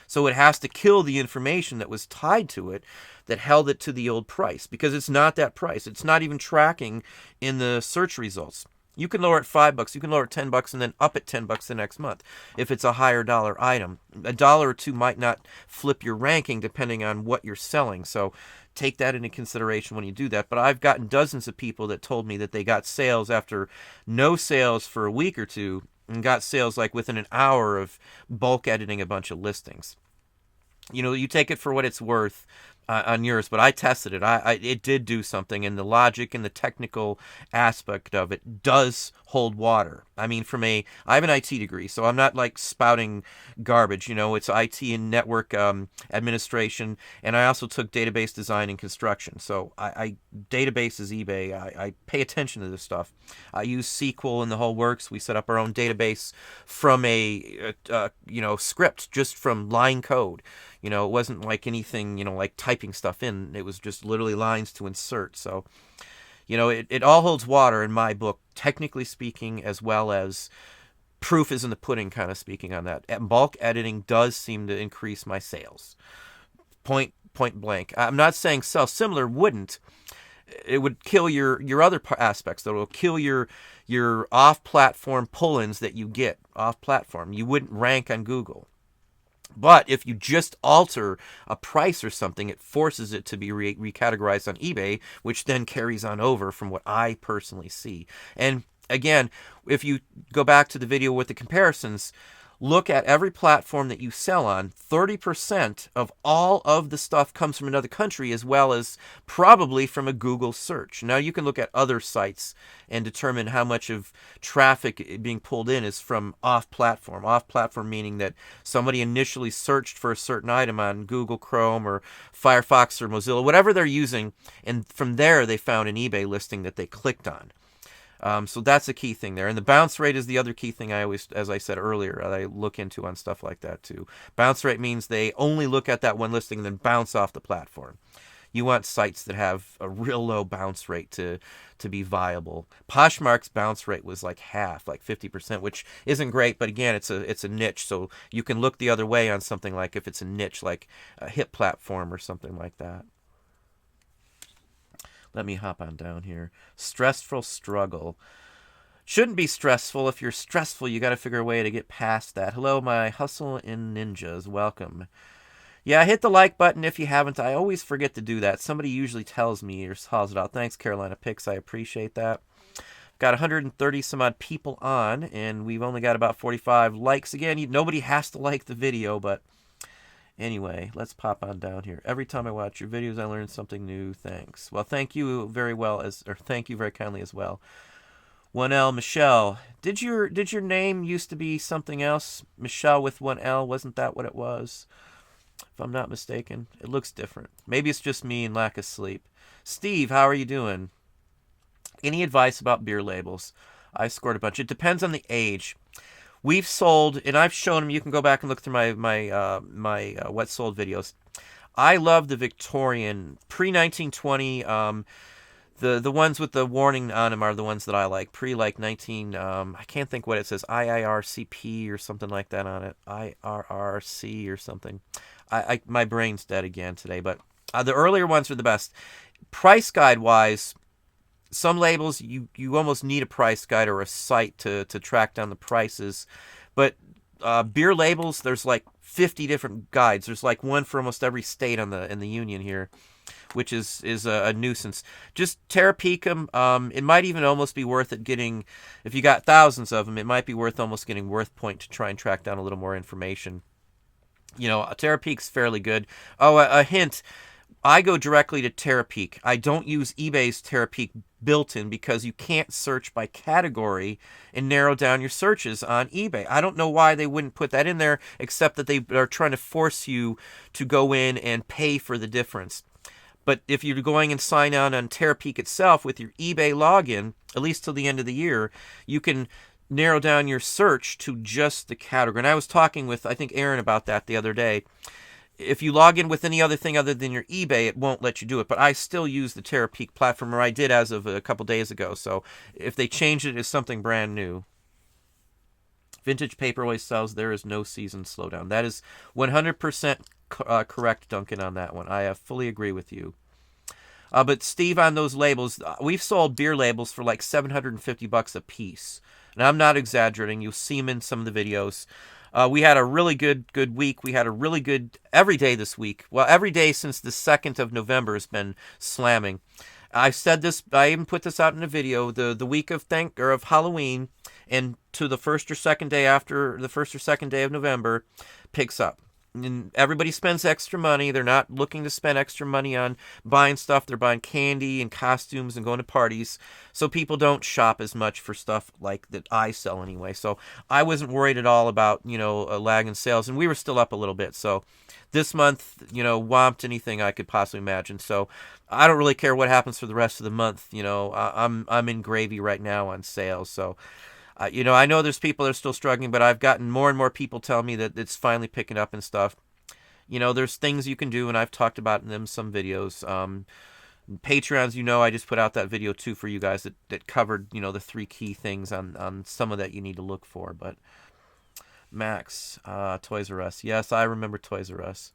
So it has to kill the information that was tied to it that held it to the old price, because it's not that price. It's not even tracking in the search results. You can lower it $5, you can lower it $10, and then up it $10 the next month if it's a higher dollar item. A dollar or two might not flip your ranking depending on what you're selling, so take that into consideration when you do that. But I've gotten dozens of people that told me that they got sales after no sales for a week or two, and got sales like within an hour of bulk editing a bunch of listings. You take it for what it's worth on yours, but I tested it. It did do something, and the logic and the technical aspect of it does hold water. I mean, I have an IT degree, so I'm not like spouting garbage. It's IT and network administration, and I also took database design and construction. So database is eBay. I pay attention to this stuff. I use SQL and the whole works. We set up our own database from a script, just from line code. It wasn't like anything, like typing stuff in. It was just literally lines to insert. So, it all holds water in my book, technically speaking, as well as proof is in the pudding kind of speaking on that. Bulk editing does seem to increase my sales. Point blank. I'm not saying sell similar wouldn't. It would kill your other aspects. That will kill your off-platform pull-ins that you get off-platform. You wouldn't rank on Google. But if you just alter a price or something, it forces it to be recategorized on eBay, which then carries on over from what I personally see. And again, if you go back to the video with the comparisons, look at every platform that you sell on. 30% of all of the stuff comes from another country, as well as probably from a Google search. Now you can look at other sites and determine how much of traffic being pulled in is from off-platform. Off-platform meaning that somebody initially searched for a certain item on Google Chrome or Firefox or Mozilla, whatever they're using, and from there they found an eBay listing that they clicked on. So that's a key thing there. And the bounce rate is the other key thing I always, as I said earlier, I look into on stuff like that too. Bounce rate means they only look at that one listing and then bounce off the platform. You want sites that have a real low bounce rate to be viable. Poshmark's bounce rate was like half, like 50%, which isn't great, but again, it's a niche, so you can look the other way on something like if it's a niche, like a hip platform or something like that. Let me hop on down here. Stressful struggle. Shouldn't be stressful. If you're stressful, you got to figure a way to get past that. Hello, my hustle in ninjas. Welcome. Yeah, hit the like button if you haven't. I always forget to do that. Somebody usually tells me or calls it out. Thanks, Carolina Picks. I appreciate that. Got 130 some odd people on, and we've only got about 45 likes. Again, nobody has to like the video, but anyway, let's pop on down here. Every time I watch your videos, I learn something new. Thanks. Well, thank you very kindly as well. 1L Michelle. Did your name used to be something else? Michelle with 1L, wasn't that what it was? If I'm not mistaken. It looks different. Maybe it's just me and lack of sleep. Steve, how are you doing? Any advice about beer labels? I scored a bunch. It depends on the age. We've sold, and I've shown them. You can go back and look through my what sold videos. I love the Victorian pre-1920. The ones with the warning on them are the ones that I like. Like 19. I can't think what it says. IIRCP or something like that on it. IRRC or something. My brain's dead again today. But the earlier ones are the best. Price guide wise. Some labels, you almost need a price guide or a site to track down the prices. But beer labels, there's like 50 different guides. There's like one for almost every state on the in the union here, which is a nuisance. Just Terapeak them. It might even almost be worth it getting, if you got thousands of them, it might be worth almost getting Worth Point to try and track down a little more information. You know, Terapeak's fairly good. Oh, a hint. I go directly to Terapeak. I don't use eBay's Terapeak built-in because you can't search by category and narrow down your searches on eBay. I don't know why they wouldn't put that in there, except that they are trying to force you to go in and pay for the difference. But if you're going and sign on Terapeak itself with your eBay login, at least till the end of the year, you can narrow down your search to just the category. And I was talking with, I think, Aaron about that the other day. If you log in with any other thing other than your eBay, it won't let you do it. But I still use the Terapeak platform, or I did as of a couple days ago. So if they change it, it's something brand new. Vintage paper always sells. There is no season slowdown. That is 100% correct, Duncan, on that one. I fully agree with you. But Steve, on those labels, we've sold beer labels for like $750 a piece. And I'm not exaggerating. You'll see them in some of the videos. We had a really good week. We had a really good every day this week. Well, every day since the 2nd of November has been slamming. I said this. I even put this out in a video. The week of Halloween and to the first or second day after the first or second day of November picks up. And everybody spends extra money. They're not looking to spend extra money on buying stuff. They're buying candy and costumes and going to parties. So people don't shop as much for stuff like that I sell anyway. So I wasn't worried at all about, a lag in sales. And we were still up a little bit. So this month, whomped anything I could possibly imagine. So I don't really care what happens for the rest of the month. I'm in gravy right now on sales. So I know there's people that are still struggling, but I've gotten more and more people tell me that it's finally picking up and stuff. There's things you can do, and I've talked about in them some videos. Patreons, I just put out that video too for you guys that covered, the 3 key things on some of that you need to look for. But Max, Toys R Us. Yes, I remember Toys R Us.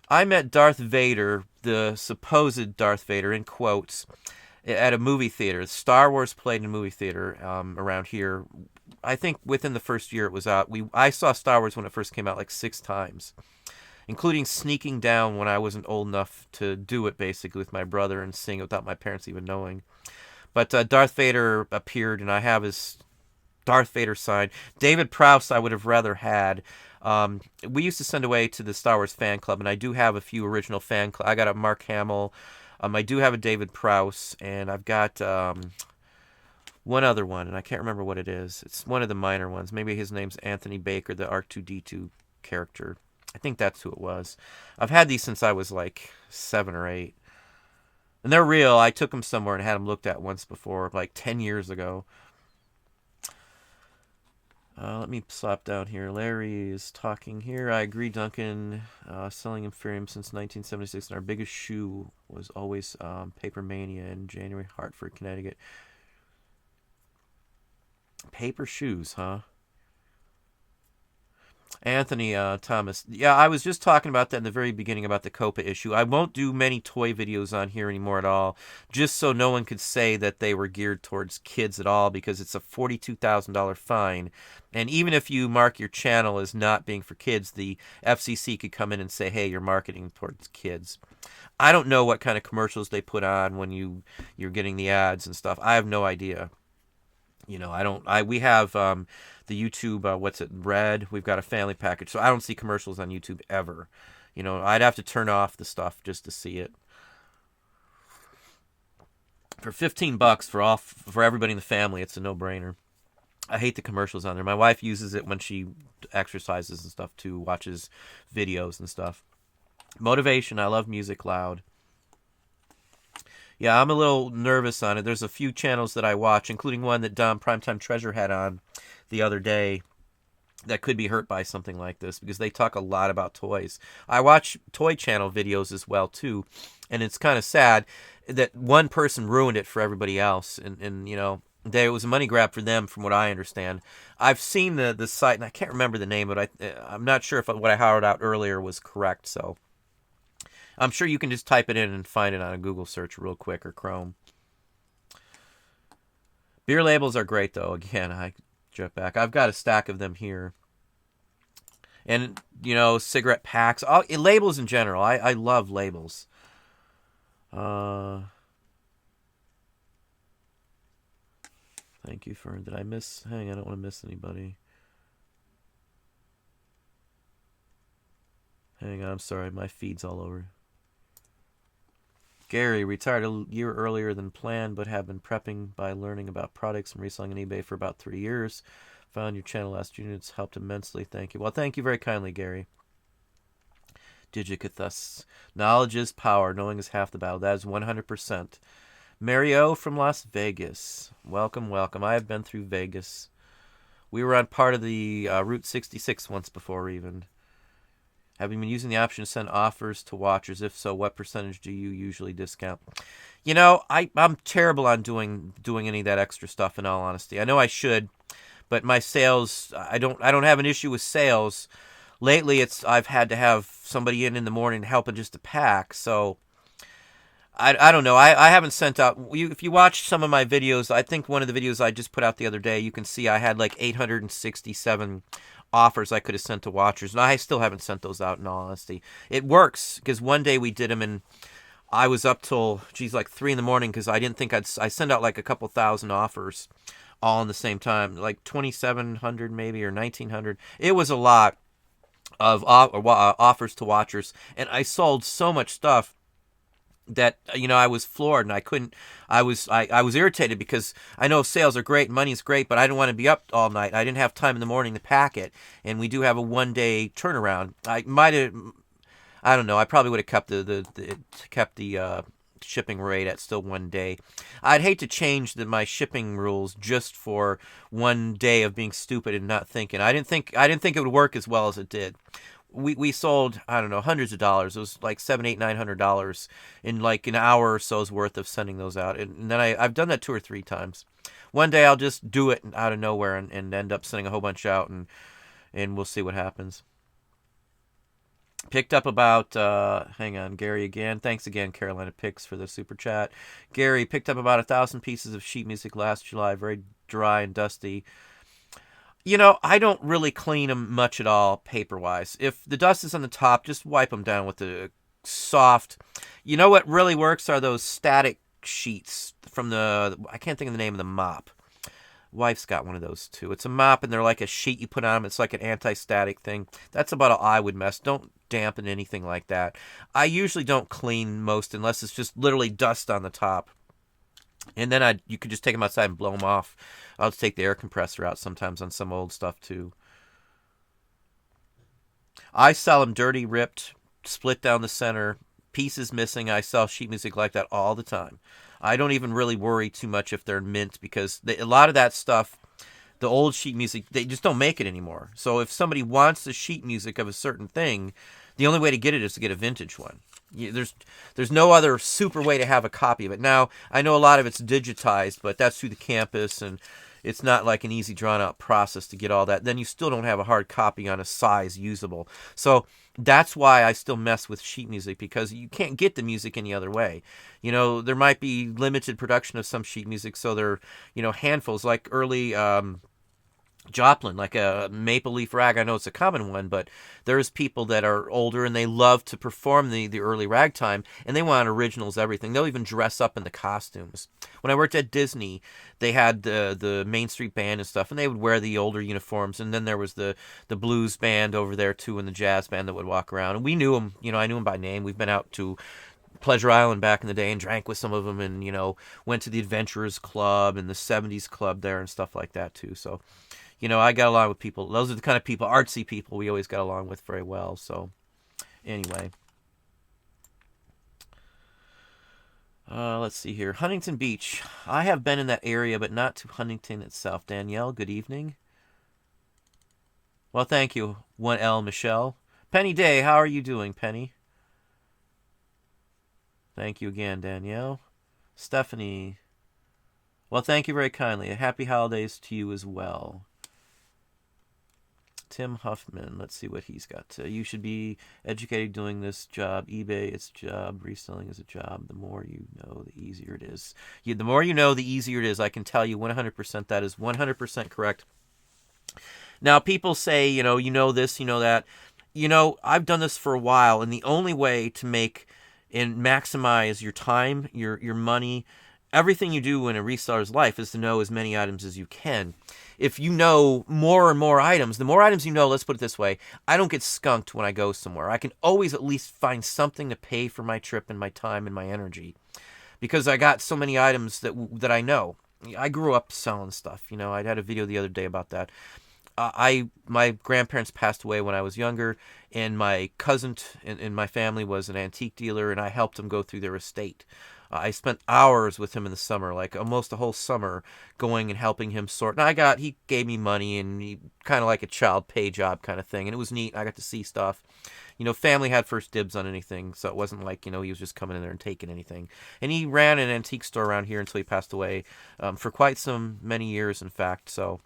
I met Darth Vader, the supposed Darth Vader, in quotes, at a movie theater. Star Wars played in a movie theater around here. I think within the first year it was out. I saw Star Wars when it first came out like 6 times, including sneaking down when I wasn't old enough to do it, basically, with my brother and seeing it without my parents even knowing. But Darth Vader appeared, and I have his Darth Vader sign. David Prowse I would have rather had. We used to send away to the Star Wars fan club, and I do have a few original fan club. I got a Mark Hamill. I do have a David Prowse, and I've got one other one, and I can't remember what it is. It's one of the minor ones. Maybe his name's Anthony Baker, the R2-D2 character. I think that's who it was. I've had these since I was like 7 or 8. And they're real. I took them somewhere and had them looked at once before, like 10 years ago. Let me slap down here. Larry is talking here. I agree, Duncan. Selling Imperium since 1976, and our biggest shoe was always Paper Mania in January, Hartford, Connecticut. Paper shoes, huh? Anthony Thomas. Yeah, I was just talking about that in the very beginning about the COPPA issue. I won't do many toy videos on here anymore at all, just so no one could say that they were geared towards kids at all, because it's a $42,000 fine. And even if you mark your channel as not being for kids, the FCC could come in and say, hey, you're marketing towards kids. I don't know what kind of commercials they put on when you're getting the ads and stuff. I have no idea. We have the YouTube, Red. We've got a family package, so I don't see commercials on YouTube ever. I'd have to turn off the stuff just to see it. For $15 for everybody in the family, it's a no-brainer. I hate the commercials on there. My wife uses it when she exercises and stuff too, watches videos and stuff. Motivation. I love music loud. Yeah, I'm a little nervous on it. There's a few channels that I watch, including one that Dom Primetime Treasure had on the other day, that could be hurt by something like this, because they talk a lot about toys. I watch Toy Channel videos as well, too, and it's kind of sad that one person ruined it for everybody else, and it was a money grab for them, from what I understand. I've seen the site, and I can't remember the name, but I'm not sure if what I hollered out earlier was correct, so I'm sure you can just type it in and find it on a Google search real quick, or Chrome. Beer labels are great, though. Again, I jump back. I've got a stack of them here. And, cigarette packs. Labels in general. I love labels. Thank you for... Did I miss... Hang on, I don't want to miss anybody. Hang on, I'm sorry. My feed's all over. Gary, retired a year earlier than planned, but have been prepping by learning about products and reselling on eBay for about 3 years. Found your channel last June. It's helped immensely. Thank you. Well, thank you very kindly, Gary. Digikathus. Knowledge is power. Knowing is half the battle. That is 100%. Mario from Las Vegas. Welcome, welcome. I have been through Vegas. We were on part of the Route 66 once before, even. Have you been using the option to send offers to watchers? If so, what percentage do you usually discount? I'm terrible on doing any of that extra stuff, in all honesty. I know I should, but my sales, I don't have an issue with sales. Lately, I've had to have somebody in the morning helping just to pack, so I don't know. I haven't sent out... If you watch some of my videos, I think one of the videos I just put out the other day, you can see I had like 867 offers I could have sent to watchers, and I still haven't sent those out, in all honesty. It works, because one day we did them, and I was up till, like 3 in the morning, because I didn't think I sent out like a couple thousand offers all in the same time, like 2,700 maybe, or 1,900. It was a lot of offers to watchers, and I sold so much stuff that I was floored, and I was irritated, because I know sales are great, money's great, but I didn't want to be up all night. I didn't have time in the morning to pack it, and we do have a 1-day turnaround. I don't know, I probably would have kept the shipping rate at still 1 day. I'd hate to change my shipping rules just for 1 day of being stupid and not thinking. I didn't think it would work as well as it did. We sold, I don't know, hundreds of dollars. It was like $700, $800, $900 in like an hour or so's worth of sending those out. And then I've done that 2 or 3 times. One day I'll just do it out of nowhere and end up sending a whole bunch out, and we'll see what happens. Picked up about, hang on, Gary again. Thanks again, Carolina Picks, for the super chat. Gary, picked up about 1,000 pieces of sheet music last July, very dry and dusty. I don't really clean them much at all, paper-wise. If the dust is on the top, just wipe them down with the soft... what really works are those static sheets from I can't think of the name of the mop. Wife's got one of those, too. It's a mop, and they're like a sheet you put on them. It's like an anti-static thing. That's about all I would mess. Don't dampen anything like that. I usually don't clean most unless it's just literally dust on the top. And then you could just take them outside and blow them off. I'll just take the air compressor out sometimes on some old stuff too. I sell them dirty, ripped, split down the center, pieces missing. I sell sheet music like that all the time. I don't even really worry too much if they're mint, because a lot of that stuff, the old sheet music, they just don't make it anymore. So if somebody wants the sheet music of a certain thing, the only way to get it is to get a vintage one. There's no other super way to have a copy of it. Now, I know a lot of it's digitized, but that's through the campus, and it's not like an easy drawn-out process to get all that. Then you still don't have a hard copy on a size usable. So that's why I still mess with sheet music, because you can't get the music any other way. There might be limited production of some sheet music, so they're, handfuls, like early... Joplin, like a maple leaf rag. I know it's a common one, but there's people that are older and they love to perform the early ragtime, and they want originals, everything. They'll even dress up in the costumes. When I worked at Disney, they had the Main Street Band and stuff, and they would wear the older uniforms, and then there was the blues band over there too, and the jazz band that would walk around. And we knew them, I knew them by name. We've been out to Pleasure Island back in the day and drank with some of them, and, went to the Adventurers Club and the 70s Club there and stuff like that too. So I got along with people. Those are the kind of people, artsy people, we always got along with very well. So, anyway. Let's see here. Huntington Beach. I have been in that area, but not to Huntington itself. Danielle, good evening. Well, thank you, 1L Michelle. Penny Day, how are you doing, Penny? Thank you again, Danielle. Stephanie. Well, thank you very kindly. Happy holidays to you as well. Tim Huffman, let's see what he's got. You should be educated doing this job. eBay, it's a job. Reselling is a job. The more you know, the easier it is. The more you know, the easier it is. I can tell you 100% that is 100% correct. Now, people say, you know this, you know that. I've done this for a while, and the only way to make and maximize your time, your money, everything you do in a reseller's life is to know as many items as you can. If you know more and more items, the more items you know, let's put it this way, I don't get skunked when I go somewhere. I can always at least find something to pay for my trip and my time and my energy because I got so many items that I know. I grew up selling stuff. I had a video the other day about that. My grandparents passed away when I was younger, and my cousin in my family was an antique dealer, and I helped him go through their estate. I spent hours with him in the summer, like almost a whole summer, going and helping him sort. And he gave me money, and he kind of like a child pay job kind of thing, and it was neat. I got to see stuff. Family had first dibs on anything, so it wasn't like he was just coming in there and taking anything. And he ran an antique store around here until he passed away, for quite some many years, in fact. So.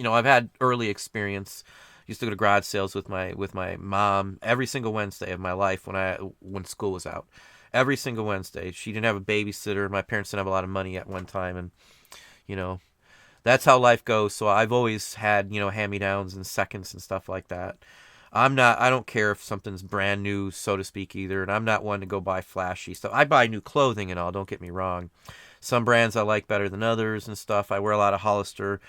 I've had early experience. Used to go to garage sales with my mom every single Wednesday of my life when school was out. Every single Wednesday. She didn't have a babysitter. My parents didn't have a lot of money at one time, and you know that's how life goes. So I've always had hand-me-downs and seconds and stuff like that. I don't care if something's brand new, so to speak, either, and I'm not one to go buy flashy stuff. I buy new clothing and all. Don't get me wrong. Some brands I like better than others and stuff. I wear a lot of Hollister.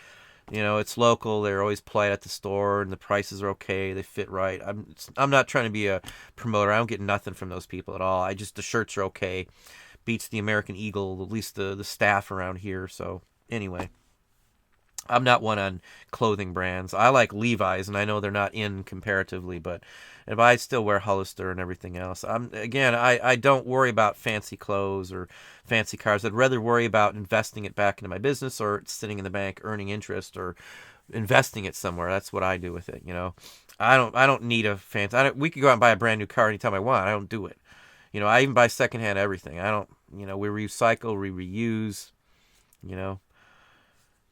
It's local. They're always polite at the store, and the prices are okay. They fit right. I'm not trying to be a promoter. I don't get nothing from those people at all. The shirts are okay. Beats the American Eagle, at least the staff around here. So anyway, I'm not one on clothing brands. I like Levi's, and I know they're not in comparatively, but if I still wear Hollister and everything else, I don't worry about fancy clothes or fancy cars. I'd rather worry about investing it back into my business or sitting in the bank earning interest or investing it somewhere. That's what I do with it. I don't need a fancy. We could go out and buy a brand new car anytime I want. I don't do it. I even buy secondhand everything. I don't. We recycle, we reuse.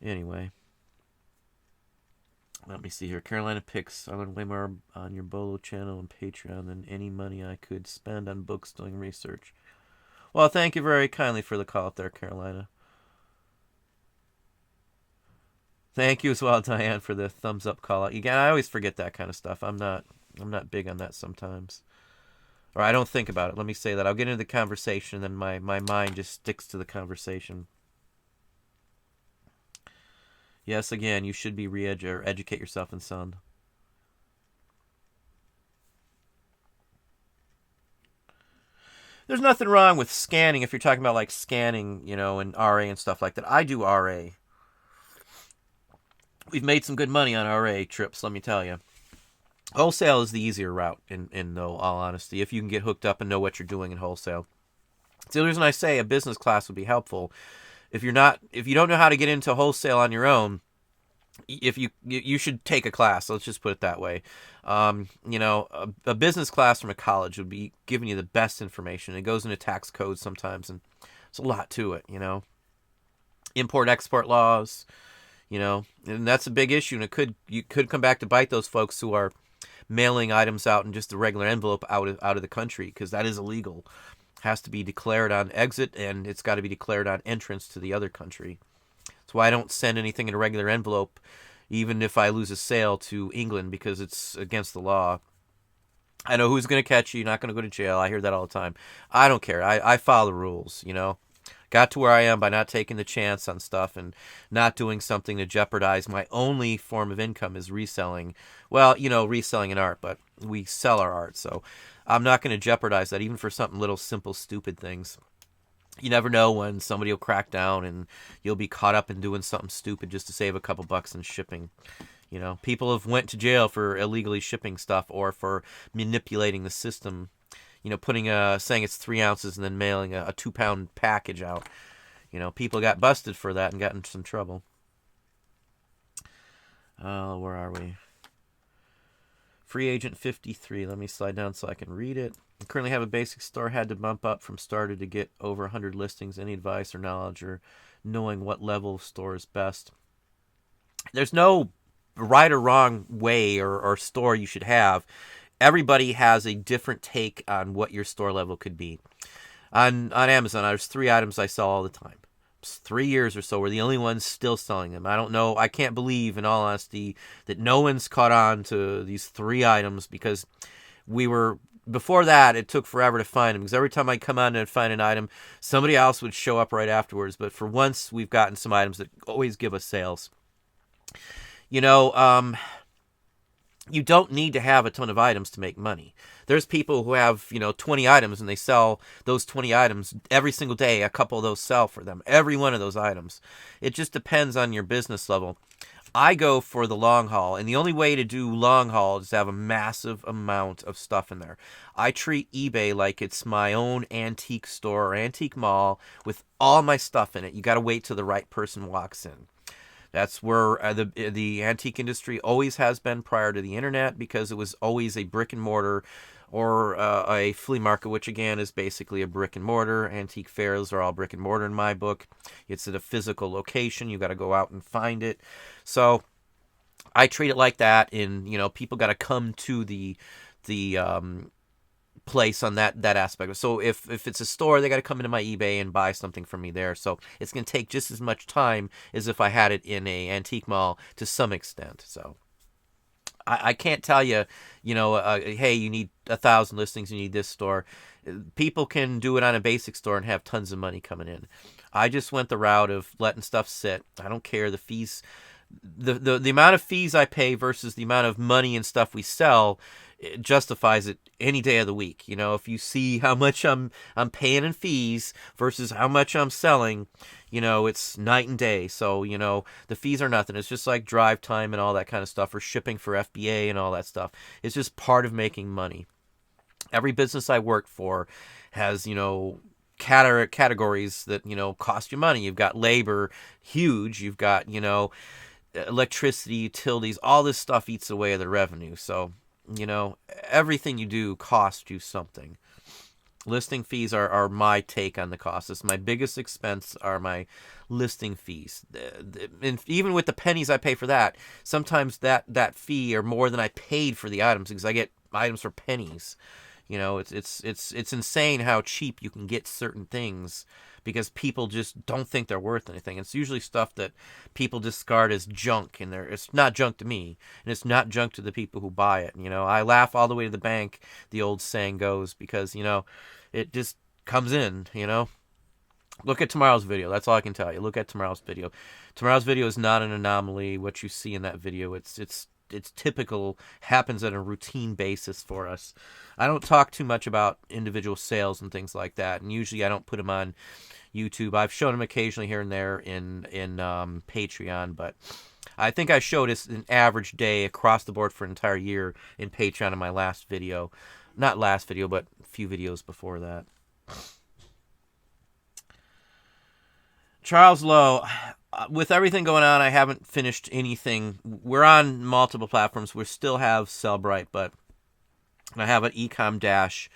Anyway. Let me see here. Carolina picks. I would way more on your Bolo channel and Patreon than any money I could spend on books doing research. Well, thank you very kindly for the call up there, Carolina. Thank you as well, Diane, for the thumbs up call out. Again, I always forget that kind of stuff. I'm not big on that sometimes. Or I don't think about it. Let me say that. I'll get into the conversation, and then my mind just sticks to the conversation. Yes, again, you should be educate yourself in sound. There's nothing wrong with scanning if you're talking about like scanning, and RA and stuff like that. I do RA. We've made some good money on RA trips, let me tell you. Wholesale is the easier route, in all honesty, if you can get hooked up and know what you're doing in wholesale. It's the reason I say a business class would be helpful. If you don't know how to get into wholesale on your own, if you should take a class. Let's just put it that way. A business class from a college would be giving you the best information. It goes into tax codes sometimes, and there's a lot to it. Import-export laws. And that's a big issue, and you could come back to bite those folks who are mailing items out in just a regular envelope out of the country, because that is illegal. Has to be declared on exit, and it's got to be declared on entrance to the other country. That's why I don't send anything in a regular envelope, even if I lose a sale, to England, because it's against the law. I know who's going to catch you. You're not going to go to jail. I hear that all the time. I don't care. I follow the rules, Got to where I am by not taking the chance on stuff and not doing something to jeopardize my only form of income is reselling. Well, reselling an art, but we sell our art, so I'm not going to jeopardize that, even for something little, simple, stupid things. You never know when somebody will crack down and you'll be caught up in doing something stupid just to save a couple bucks in shipping. People have went to jail for illegally shipping stuff or for manipulating the system. Saying it's 3 ounces and then mailing a 2-pound package out. People got busted for that and got into some trouble. Where are we? Free Agent 53. Let me slide down so I can read it. I currently have a basic store. Had to bump up from starter to get over 100 listings. Any advice or knowledge or knowing what level of store is best? There's no right or wrong way or store you should have. Everybody has a different take on what your store level could be. On Amazon, there's 3 items I sell all the time. 3 years or so, we're the only ones still selling them. I don't know. I can't believe, in all honesty, that no one's caught on to these 3 items, because before that, it took forever to find them, because every time I come on and find an item, somebody else would show up right afterwards. But for once, we've gotten some items that always give us sales. You know, you don't need to have a ton of items to make money. There's people who have, 20 items, and they sell those 20 items every single day. A couple of those sell for them, every one of those items. It just depends on your business level. I go for the long haul, and the only way to do long haul is to have a massive amount of stuff in there. I treat eBay like it's my own antique store or antique mall with all my stuff in it. You got to wait till the right person walks in. That's where the antique industry always has been prior to the internet, because it was always a brick and mortar or a flea market, which again is basically a brick and mortar. Antique fairs are all brick and mortar in my book. It's at a physical location. You got to go out and find it. So I treat it like that, and people got to come to the place on that aspect. So if it's a store, they got to come into my eBay and buy something from me there. So it's going to take just as much time as if I had it in a antique mall to some extent. So I can't tell you, hey, you need 1,000 listings, you need this store. People can do it on a basic store and have tons of money coming in. I just went the route of letting stuff sit. I don't care the fees. The amount of fees I pay versus the amount of money and stuff we sell, it justifies it any day of the week. If you see how much I'm paying in fees versus how much I'm selling, it's night and day. So, the fees are nothing. It's just like drive time and all that kind of stuff, or shipping for FBA and all that stuff. It's just part of making money. Every business I worked for has, categories that, cost you money. You've got labor, huge. You've got, electricity, utilities, all this stuff eats away at the revenue. So, everything you do costs you something. Listing fees are my take on the cost. It's my biggest expense are my listing fees. And even with the pennies I pay for that, sometimes that fee are more than I paid for the items, because I get items for pennies. It's insane how cheap you can get certain things, because people just don't think they're worth anything. It's usually stuff that people discard as junk, and it's not junk to me, and it's not junk to the people who buy it. I laugh all the way to the bank, the old saying goes, because it just comes in. Look at tomorrow's video. That's all I can tell you. Look at tomorrow's video. Tomorrow's video is not an anomaly. What you see in that video, it's typical, happens on a routine basis for us. I don't talk too much about individual sales and things like that, and usually I don't put them on YouTube. I've shown them occasionally here and there in Patreon, but I think I showed us an average day across the board for an entire year in Patreon in my last video. Not last video, but a few videos before that. Charles Lowe, with everything going on, I haven't finished anything. We're on multiple platforms. We still have Sellbrite, but I have an Ecom Dash.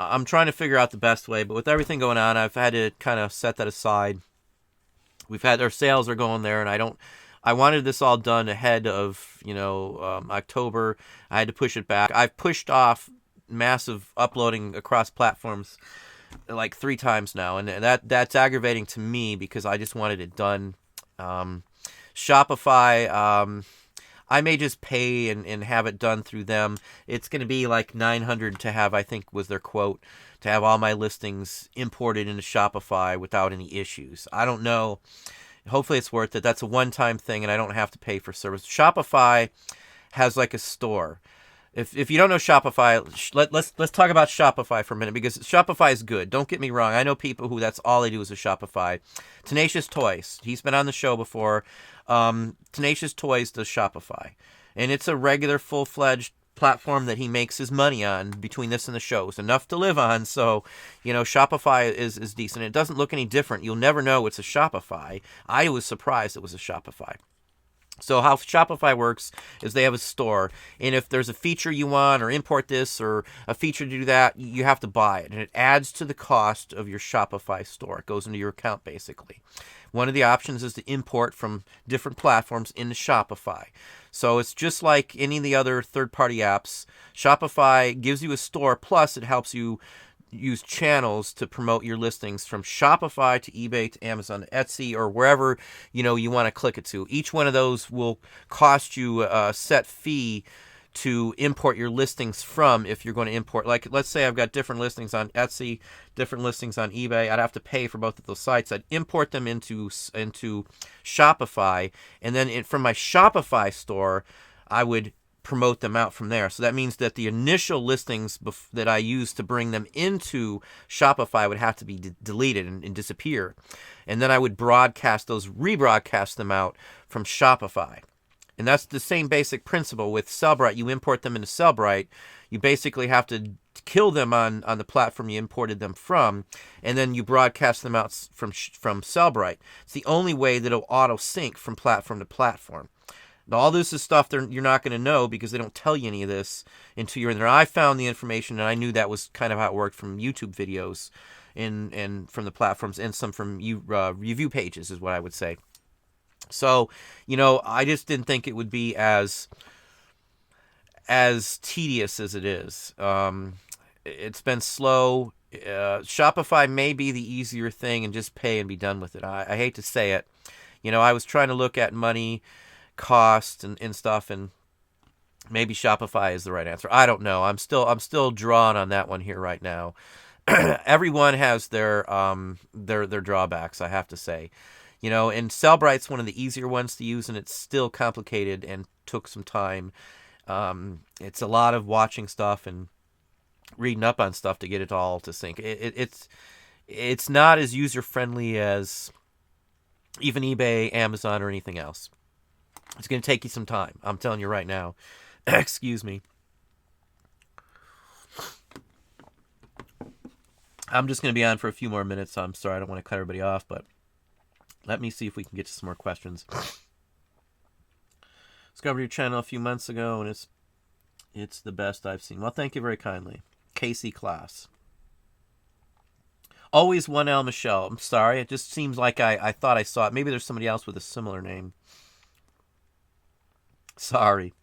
I'm trying to figure out the best way, but with everything going on, I've had to kind of set that aside. We've had our sales are going there, and I wanted this all done ahead of October. I had to push it back. I've pushed off massive uploading across platforms like 3 times now, and that's aggravating to me, because I just wanted it done. Shopify, I may just pay and have it done through them. It's going to be like $900 to have, I think was their quote, to have all my listings imported into Shopify without any issues. I don't know. Hopefully it's worth it. That's a one-time thing, and I don't have to pay for service. Shopify has like a store. If you don't know Shopify, let's talk about Shopify for a minute, because Shopify is good. Don't get me wrong. I know people who that's all they do is a Shopify. Tenacious Toys, he's been on the show before. Tenacious Toys does Shopify, and it's a regular full-fledged platform that he makes his money on between this and the shows. Enough to live on, so Shopify is decent. It doesn't look any different. You'll never know it's a Shopify. I was surprised it was a Shopify. So how Shopify works is they have a store, and if there's a feature you want, or import this, or a feature to do that, you have to buy it, and it adds to the cost of your Shopify store. It goes into your account, basically. One of the options is to import from different platforms into Shopify. So it's just like any of the other third-party apps. Shopify gives you a store, plus it helps you use channels to promote your listings from Shopify to eBay to Amazon to Etsy or wherever you want to click it to. Each one of those will cost you a set fee to import your listings from. If you're going to import, like, let's say I've got different listings on Etsy, different listings on eBay, I'd have to pay for both of those sites. I'd import them into Shopify, and then from my Shopify store, I would promote them out from there. So that means that the initial listings that I use to bring them into Shopify would have to be deleted and disappear. And then I would rebroadcast them out from Shopify. And that's the same basic principle with Sellbrite. You import them into Sellbrite. You basically have to kill them on the platform you imported them from, and then you broadcast them out from Sellbrite. It's the only way that it'll auto-sync from platform to platform. Now, all this is stuff you're not going to know because they don't tell you any of this until you're in there. I found the information, and I knew that was kind of how it worked from YouTube videos and from the platforms, and some from review pages is what I would say. So, I just didn't think it would be as tedious as it is. It's been slow. Shopify may be the easier thing, and just pay and be done with it. I hate to say it. I was trying to look at money, cost, and stuff, and maybe Shopify is the right answer. I don't know. I'm still drawn on that one here right now. Everyone has their drawbacks, I have to say. And Sellbrite's one of the easier ones to use, and it's still complicated and took some time. It's a lot of watching stuff and reading up on stuff to get it all to sync. It's not as user-friendly as even eBay, Amazon, or anything else. It's going to take you some time. I'm telling you right now. Excuse me. I'm just going to be on for a few more minutes, so I'm sorry. I don't want to cut everybody off, but let me see if we can get to some more questions. Discovered your channel a few months ago, and it's the best I've seen. Well, thank you very kindly. Casey Class. Always 1L Michelle. I'm sorry. It just seems like I thought I saw it. Maybe there's somebody else with a similar name. Sorry.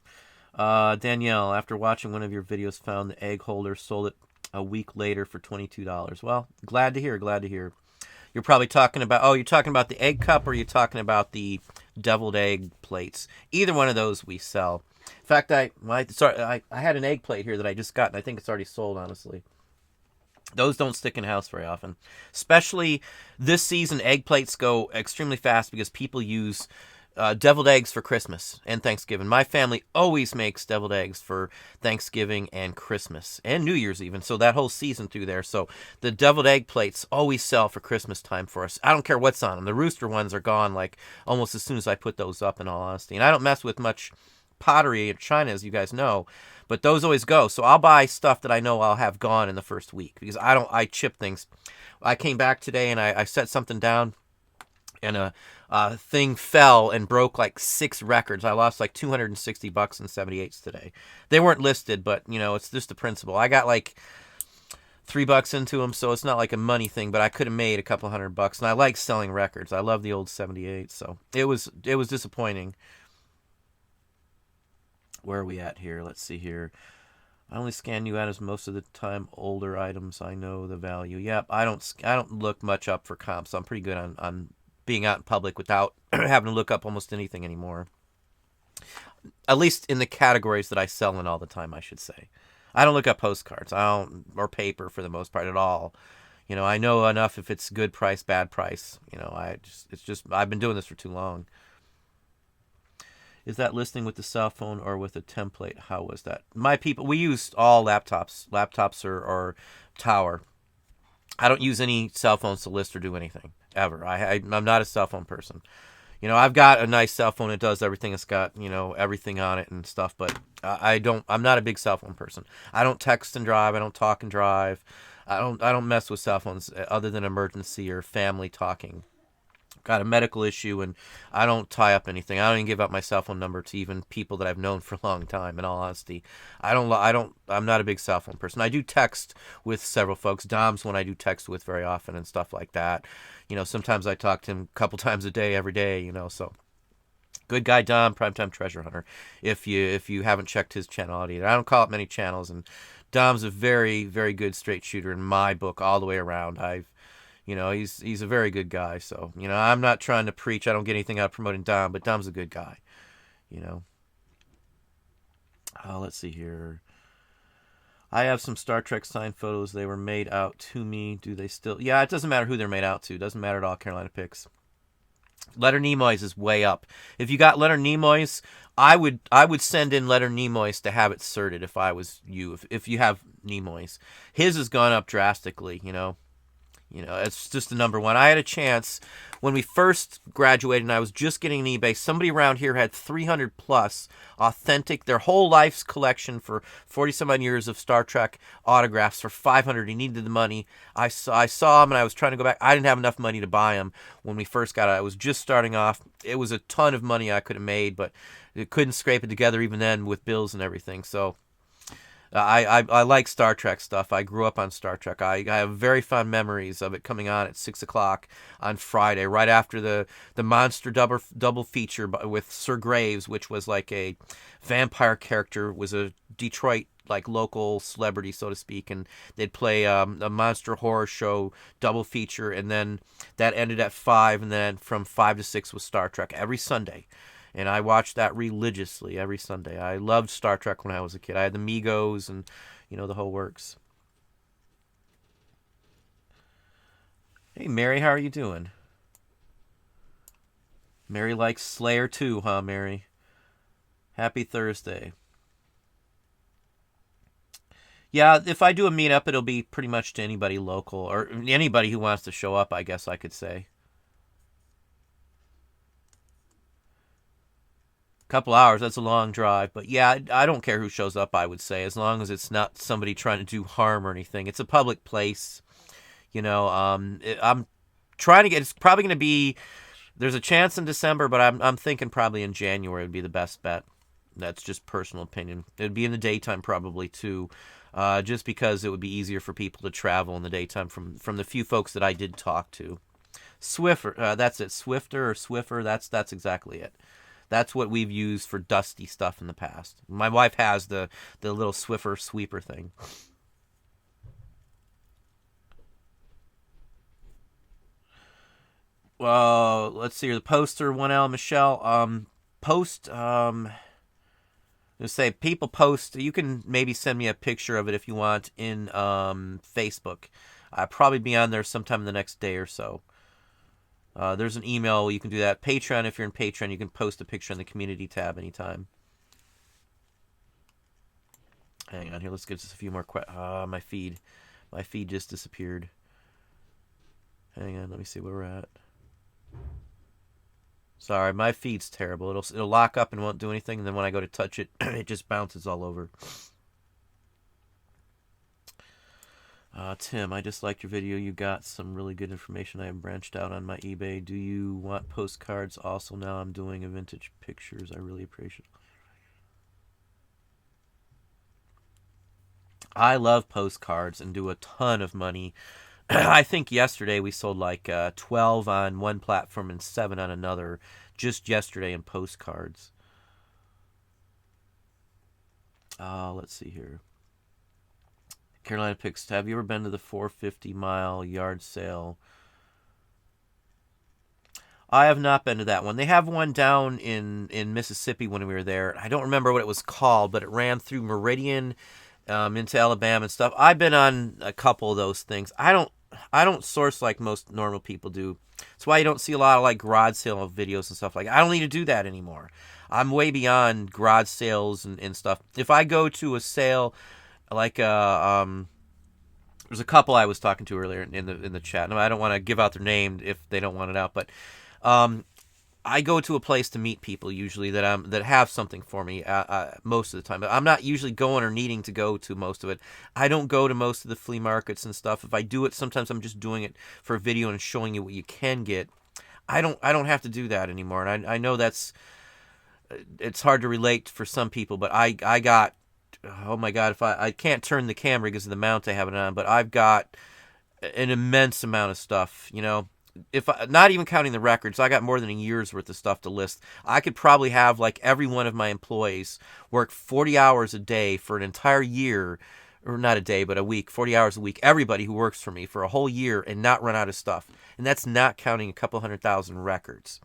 Danielle, after watching one of your videos, found the egg holder, sold it a week later for $22. Well, glad to hear. You're probably talking about, you're talking about the egg cup, or you're talking about the deviled egg plates. Either one of those we sell. In fact, I had an egg plate here that I just got, and I think it's already sold, honestly. Those don't stick in the house very often. Especially this season, egg plates go extremely fast because people use deviled eggs for Christmas and Thanksgiving. My family always makes deviled eggs for Thanksgiving and Christmas and New Year's even. So that whole season through there. So the deviled egg plates always sell for Christmas time for us. I don't care what's on them. The rooster ones are gone like almost as soon as I put those up, in all honesty. And I don't mess with much pottery in China, as you guys know, but those always go. So I'll buy stuff that I know I'll have gone in the first week because I chip things. I came back today and I set something down, and a thing fell and broke like 6 records. I lost like $260 and 78 today. They weren't listed, but it's just the principle. I got like $3 into them, so it's not like a money thing, but I could have made a couple $100. And I like selling records. I love the old 78, so it was disappointing. Where are we at here? Let's see here. I only scan you out as most of the time older items. I know the value. Yep, I don't look much up for comps. So I'm pretty good on being out in public without having to look up almost anything anymore. At least in the categories that I sell in all the time, I should say. I don't look up postcards. Or paper for the most part at all. I know enough if it's good price, bad price. I've been doing this for too long. Is that listing with the cell phone or with a template? How was that? My people, we used all laptops or tower. I don't use any cell phones to list or do anything ever. I'm not a cell phone person. I've got a nice cell phone. It does everything. It's got, everything on it and stuff, but I'm not a big cell phone person. I don't text and drive. I don't talk and drive. I don't mess with cell phones other than emergency or family talking. Got a medical issue, and I don't tie up anything. I don't even give up my cell phone number to even people that I've known for a long time, in all honesty. I'm not a big cell phone person. I do text with several folks. Dom's one I do text with very often and stuff like that. Sometimes I talk to him a couple times a day, every day, so. Good guy, Dom, Primetime Treasure Hunter. If you haven't checked his channel out either. I don't call it many channels, and Dom's a very, very good straight shooter in my book all the way around. He's a very good guy. So, I'm not trying to preach. I don't get anything out of promoting Dom, but Dom's a good guy. Let's see here. I have some Star Trek signed photos. They were made out to me. Do they still? Yeah, it doesn't matter who they're made out to. It doesn't matter at all, Carolina Picks. Leonard Nimoy's is way up. If you got Leonard Nimoy's, I would send in Leonard Nimoy's to have it certed if I was you. If you have Nimoy's. His has gone up drastically, it's just the number one. I had a chance when we first graduated and I was just getting an eBay. Somebody around here had 300 plus authentic, their whole life's collection for 40 some odd years of Star Trek autographs for 500. He needed the money. I saw him and I was trying to go back. I didn't have enough money to buy him when we first got it. I was just starting off. It was a ton of money I could have made, but it couldn't scrape it together even then with bills and everything. So I like Star Trek stuff. I grew up on Star Trek. I have very fond memories of it coming on at 6 o'clock on Friday, right after the monster double feature with Sir Graves, which was like a vampire character, was a Detroit like local celebrity, so to speak, and they'd play a monster horror show double feature, and then that ended at 5, and then from 5 to 6 was Star Trek every Sunday. And I watched that religiously every Sunday. I loved Star Trek when I was a kid. I had the Migos and, the whole works. Hey, Mary, how are you doing? Mary likes Slayer too, huh, Mary? Happy Thursday. Yeah, if I do a meetup, it'll be pretty much to anybody local, or anybody who wants to show up, I guess I could say. Couple hours, that's a long drive, but yeah, I don't care who shows up, I would say, as long as it's not somebody trying to do harm or anything. It's a public place, I'm trying to get, it's probably going to be, there's a chance in December, but I'm thinking probably in January would be the best bet. That's just personal opinion. It'd be in the daytime probably too, just because it would be easier for people to travel in the daytime from the few folks that I did talk to. Swiffer, that's it, Swifter or Swiffer, that's exactly it. That's what we've used for dusty stuff in the past. My wife has the little Swiffer sweeper thing. Well, let's see here. The poster, 1L, Michelle. Post, let's say people post. You can maybe send me a picture of it if you want in Facebook. I'll probably be on there sometime in the next day or so. There's an email, you can do that. Patreon, if you're in Patreon, you can post a picture in the community tab anytime. Hang on here, let's get just a few more questions. My feed just disappeared. Hang on, let me see where we're at. Sorry, my feed's terrible. It'll lock up and won't do anything, and then when I go to touch it, it just bounces all over. Tim, I just liked your video. You got some really good information. I have branched out on my eBay. Do you want postcards also? Now I'm doing a vintage pictures. I really appreciate it. I love postcards and do a ton of money. I think yesterday we sold like 12 on one platform and 7 on another just yesterday in postcards. Let's see here. Carolina Picks, have you ever been to the 450-mile yard sale? I have not been to that one. They have one down in Mississippi when we were there. I don't remember what it was called, but it ran through Meridian into Alabama and stuff. I've been on a couple of those things. I don't source like most normal people do. That's why you don't see a lot of like garage sale videos and stuff like that. I don't need to do that anymore. I'm way beyond garage sales and stuff. If I go to a sale like there's a couple I was talking to earlier in the chat. No, I don't want to give out their name if they don't want it out, but I go to a place to meet people usually that have something for me most of the time. I'm not usually going or needing to go to most of it. I don't go to most of the flea markets and stuff. If I do it, sometimes I'm just doing it for a video and showing you what you can get. I don't have to do that anymore, and I know it's hard to relate for some people, but I got, oh my God, if I can't turn the camera because of the mount I have it on, but I've got an immense amount of stuff, if not even counting the records, I got more than a year's worth of stuff to list. I could probably have like every one of my employees work 40 hours a day for an entire year or not a day, but a week, 40 hours a week, everybody who works for me for a whole year and not run out of stuff. And that's not counting a couple 100,000 records.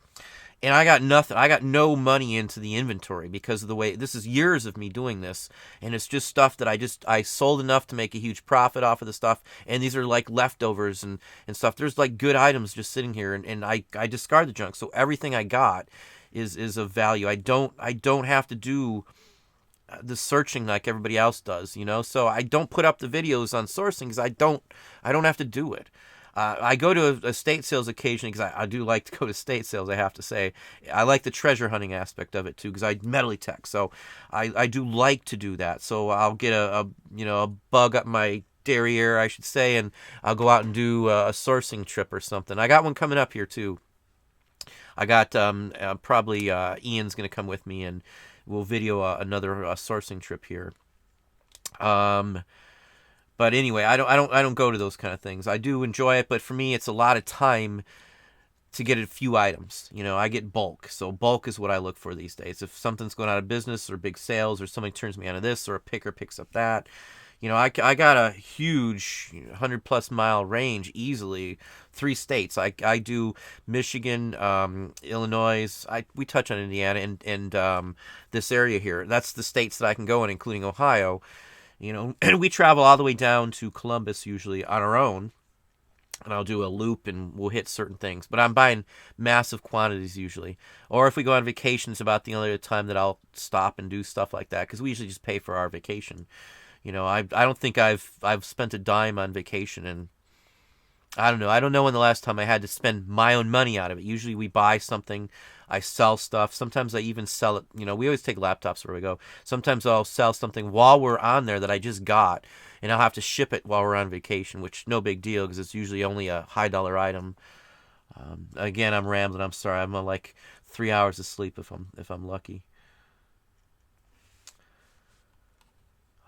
And I got nothing. I got no money into the inventory because of the way this is years of me doing this, and it's just stuff that I sold enough to make a huge profit off of the stuff, and these are like leftovers and stuff. There's like good items just sitting here, and I discard the junk. So everything I got is of value. I don't have to do the searching like everybody else does, you know. So I don't put up the videos on sourcing because I don't have to do it. I go to estate sales occasionally because I do like to go to estate sales, I have to say. I like the treasure hunting aspect of it too because I metal detect. So I do like to do that. So I'll get a bug up my derriere, I should say, and I'll go out and do a sourcing trip or something. I got one coming up here too. I got probably Ian's going to come with me and we'll video another sourcing trip here. But anyway, I don't go to those kind of things. I do enjoy it, but for me, it's a lot of time to get a few items. You know, I get bulk, so bulk is what I look for these days. If something's going out of business or big sales, or somebody turns me onto this, or a picker picks up that, you know, I got a huge 100+ mile range easily, 3 states. I do Michigan, Illinois. We touch on Indiana and this area here. That's the states that I can go in, including Ohio. You know, and we travel all the way down to Columbus usually on our own, and I'll do a loop and we'll hit certain things. But I'm buying massive quantities usually. Or if we go on vacations, about the only time that I'll stop and do stuff like that, because we usually just pay for our vacation. You know, I don't think I've spent a dime on vacation, and I don't know when the last time I had to spend my own money out of it. Usually we buy something, I sell stuff. Sometimes I even sell it. You know, we always take laptops where we go. Sometimes I'll sell something while we're on there that I just got, and I'll have to ship it while we're on vacation, which no big deal because it's usually only a high dollar item. Again, I'm rambling. I'm sorry. I'm on like 3 hours of sleep if I'm lucky.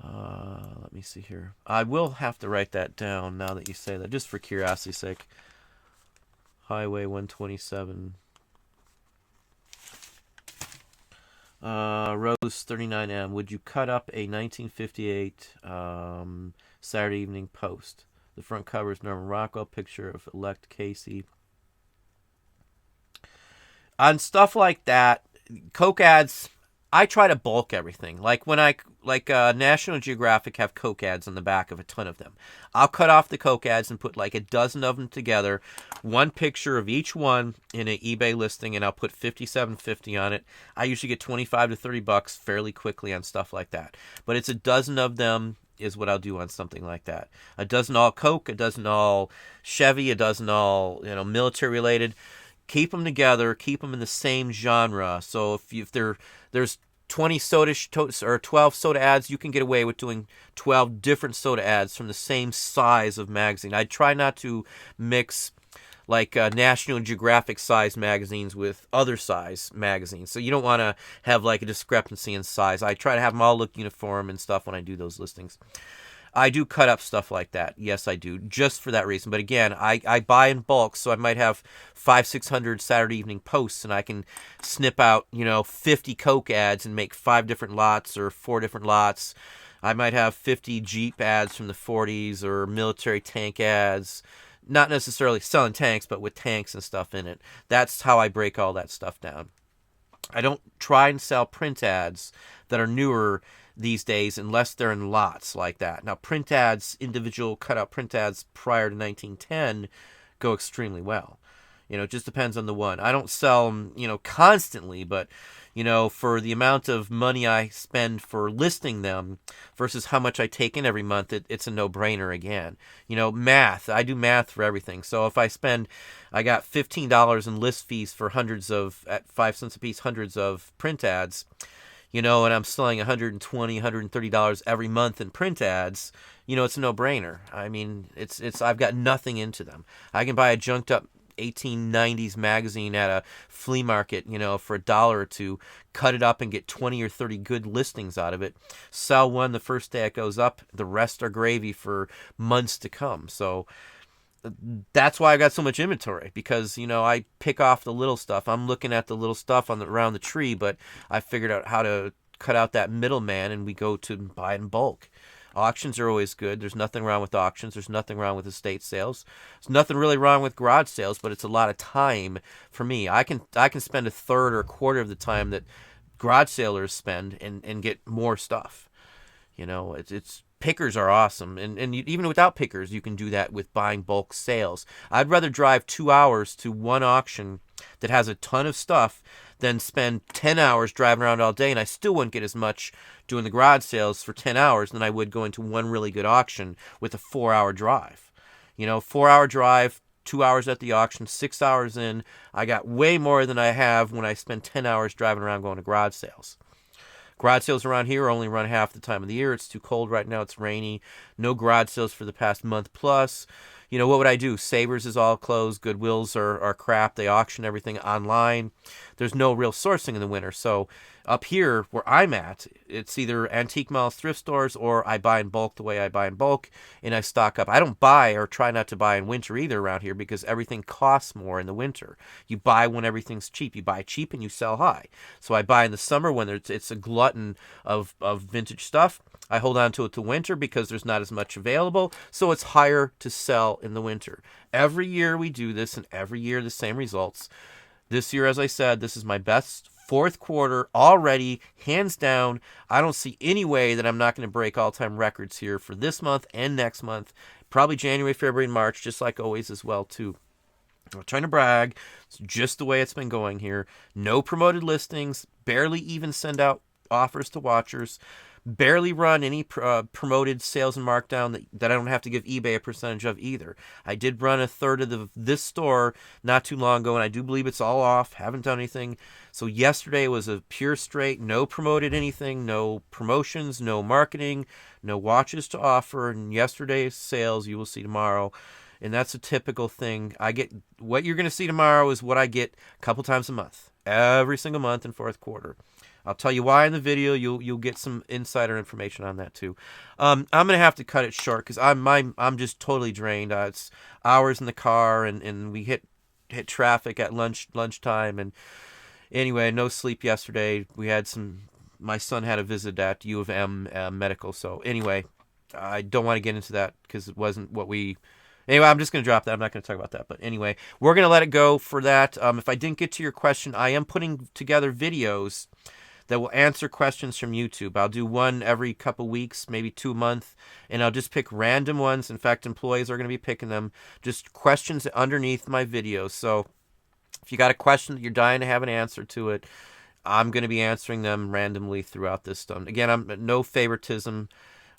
Let me see here. I will have to write that down now that you say that, just for curiosity's sake. Highway 127. Rose 39M. Would you cut up a 1958 Saturday Evening Post? The front cover is Norman Rockwell, picture of elect Casey. On stuff like that, Coke ads, I try to bulk everything. Like when National Geographic have Coke ads on the back of a ton of them. I'll cut off the Coke ads and put like a dozen of them together, one picture of each one in an eBay listing, and I'll put $57.50 on it. I usually get $25 to $30 fairly quickly on stuff like that. But it's a dozen of them is what I'll do on something like that. A dozen all Coke, a dozen all Chevy, a dozen all military related. Keep them together. Keep them in the same genre. So if there's 20 soda or 12 soda ads, you can get away with doing 12 different soda ads from the same size of magazine. I try not to mix like National Geographic size magazines with other size magazines. So you don't want to have like a discrepancy in size. I try to have them all look uniform and stuff when I do those listings. I do cut up stuff like that. Yes, I do, just for that reason. But again, I buy in bulk, so I might have 500-600 Saturday Evening Posts, and I can snip out 50 Coke ads and make 5 different lots or 4 different lots. I might have 50 Jeep ads from the 40s or military tank ads, not necessarily selling tanks, but with tanks and stuff in it. That's how I break all that stuff down. I don't try and sell print ads that are newer these days unless they're in lots like that. Now, print ads, individual cutout print ads prior to 1910 go extremely well. It just depends on the one. I don't sell them, constantly, but, for the amount of money I spend for listing them versus how much I take in every month, it's a no-brainer again. Math. I do math for everything. So if I got $15 in list fees for at 5 cents a piece, hundreds of print ads, and I'm selling $120, $130 every month in print ads, it's a no-brainer. I mean, I've got nothing into them. I can buy a junked up 1890s magazine at a flea market, for $1 or $2, cut it up and get 20 or 30 good listings out of it, sell one the first day it goes up, the rest are gravy for months to come. So that's why I got so much inventory, because I pick off the little stuff. I'm looking at the little stuff around the tree, but I figured out how to cut out that middleman, and we go to buy in bulk. Auctions are always good. There's nothing wrong with auctions. There's nothing wrong with estate sales. There's nothing really wrong with garage sales, but it's a lot of time for me. I can spend a third or a quarter of the time that garage sailors spend and get more stuff. It's pickers are awesome, and even without pickers, you can do that with buying bulk sales. I'd rather drive 2 hours to one auction that has a ton of stuff than spend 10 hours driving around all day, and I still wouldn't get as much doing the garage sales for 10 hours than I would going to one really good auction with a 4-hour drive. 4-hour drive, 2 hours at the auction, 6 hours in, I got way more than I have when I spend 10 hours driving around going to garage sales. Garage sales around here only run half the time of the year. It's too cold right now. It's rainy. No garage sales for the past month plus. What would I do? Savers is all closed. Goodwills are crap. They auction everything online. There's no real sourcing in the winter. So up here where I'm at, it's either antique malls, thrift stores, or I buy in bulk the way I buy in bulk, and I stock up. I don't buy or try not to buy in winter either around here because everything costs more in the winter. You buy when everything's cheap. You buy cheap and you sell high. So I buy in the summer when it's a glutton of vintage stuff. I hold on to it to winter because there's not as much available, so it's higher to sell in the winter. Every year we do this, and every year the same results. This year, as I said, this is my best fourth quarter already, hands down. I don't see any way that I'm not going to break all-time records here for this month and next month, probably January, February, and March, just like always as well, too. I'm not trying to brag. It's just the way it's been going here. No promoted listings, barely even send out offers to watchers. Barely run any promoted sales and markdown that I don't have to give eBay a percentage of either. I did run a third of this store not too long ago, and I do believe it's all off. Haven't done anything. So yesterday was a pure straight, no promoted anything, no promotions, no marketing, no watches to offer. And yesterday's sales you will see tomorrow. And that's a typical thing. What you're going to see tomorrow is what I get a couple times a month, every single month in fourth quarter. I'll tell you why in the video. You'll get some insider information on that too. I'm gonna have to cut it short because I'm just totally drained. It's hours in the car, and we hit traffic at lunchtime, and anyway, no sleep yesterday. My son had a visit at U of M medical. So anyway, I don't want to get into that because it wasn't what we. Anyway, I'm just going to drop that. I'm not going to talk about that. But anyway, we're going to let it go for that. If I didn't get to your question, I am putting together videos that will answer questions from YouTube. I'll do one every couple weeks, maybe 2 a month, and I'll just pick random ones. In fact, employees are going to be picking them. Just questions underneath my videos. So if you got a question that you're dying to have an answer to it, I'm going to be answering them randomly throughout this stuff. Again, I'm no favoritism.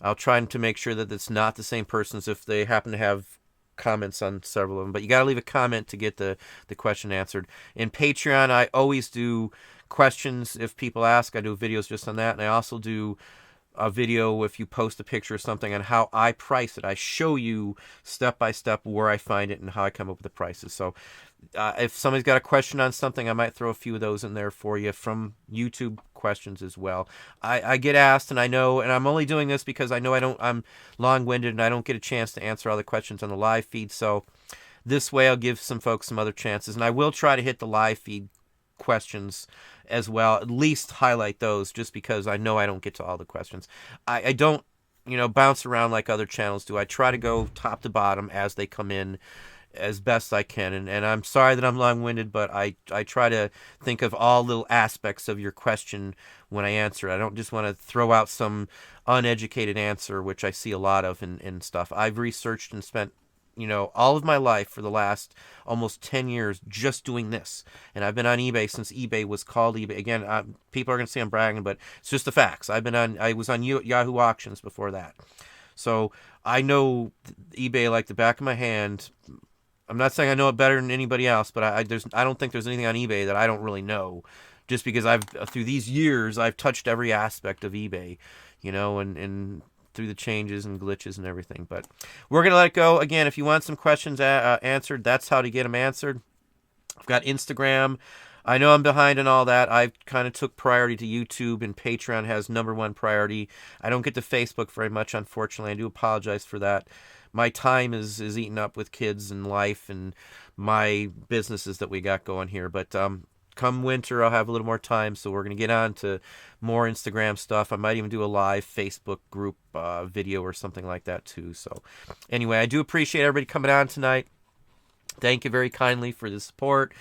I'll try to make sure that it's not the same persons if they happen to have comments on several of them. But you got to leave a comment to get the question answered. In Patreon, I always do questions if people ask. I do videos just on that, and I also do a video if you post a picture or something on how I price it. I show you step by step where I find it and how I come up with the prices. So if somebody's got a question on something, I might throw a few of those in there for you from YouTube questions as well. I get asked, and I know, and I'm only doing this because I know I'm long-winded and I don't get a chance to answer all the questions on the live feed. So this way I'll give some folks some other chances, and I will try to hit the live feed questions as well, at least highlight those, just because I know I don't get to all the questions. I don't bounce around like other channels do. I try to go top to bottom as they come in as best I can, and I'm sorry that I'm long-winded, but I try to think of all little aspects of your question when I answer it. I don't just want to throw out some uneducated answer, which I see a lot of in stuff. I've researched and spent all of my life for the last almost 10 years just doing this. And I've been on eBay since eBay was called eBay. Again, people are going to say I'm bragging, but it's just the facts. I was on Yahoo Auctions before that. So I know eBay like the back of my hand. I'm not saying I know it better than anybody else, but I don't think there's anything on eBay that I don't really know, just because through these years, I've touched every aspect of eBay, and through the changes and glitches and everything. But we're going to let it go. Again, if you want some questions answered, that's how to get them answered. I've got Instagram. I know I'm behind on all that. I kind of took priority to YouTube, and Patreon has #1 priority. I don't get to Facebook very much, unfortunately. I do apologize for that. My time is eaten up with kids and life and my businesses that we got going here. But come winter, I'll have a little more time, so we're going to get on to more Instagram stuff. I might even do a live Facebook group video or something like that too. So anyway, I do appreciate everybody coming on tonight. Thank you very kindly for the support.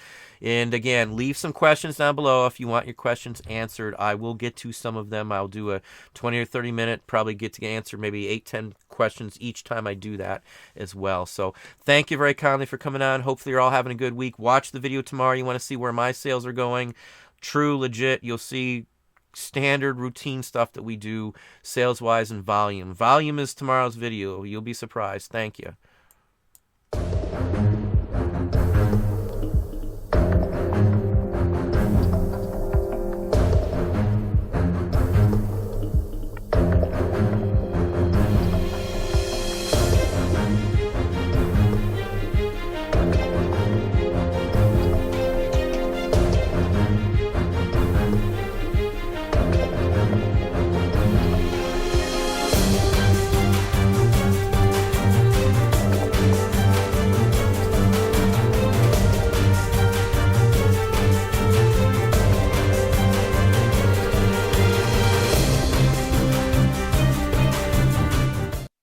And again, leave some questions down below if you want your questions answered. I will get to some of them. I'll do a 20 or 30 minute, probably get to answer maybe 8-10 questions each time I do that as well. So thank you very kindly for coming on. Hopefully you're all having a good week. Watch the video tomorrow. You want to see where my sales are going. True, legit. You'll see standard routine stuff that we do sales wise and volume. Volume is tomorrow's video. You'll be surprised. Thank you.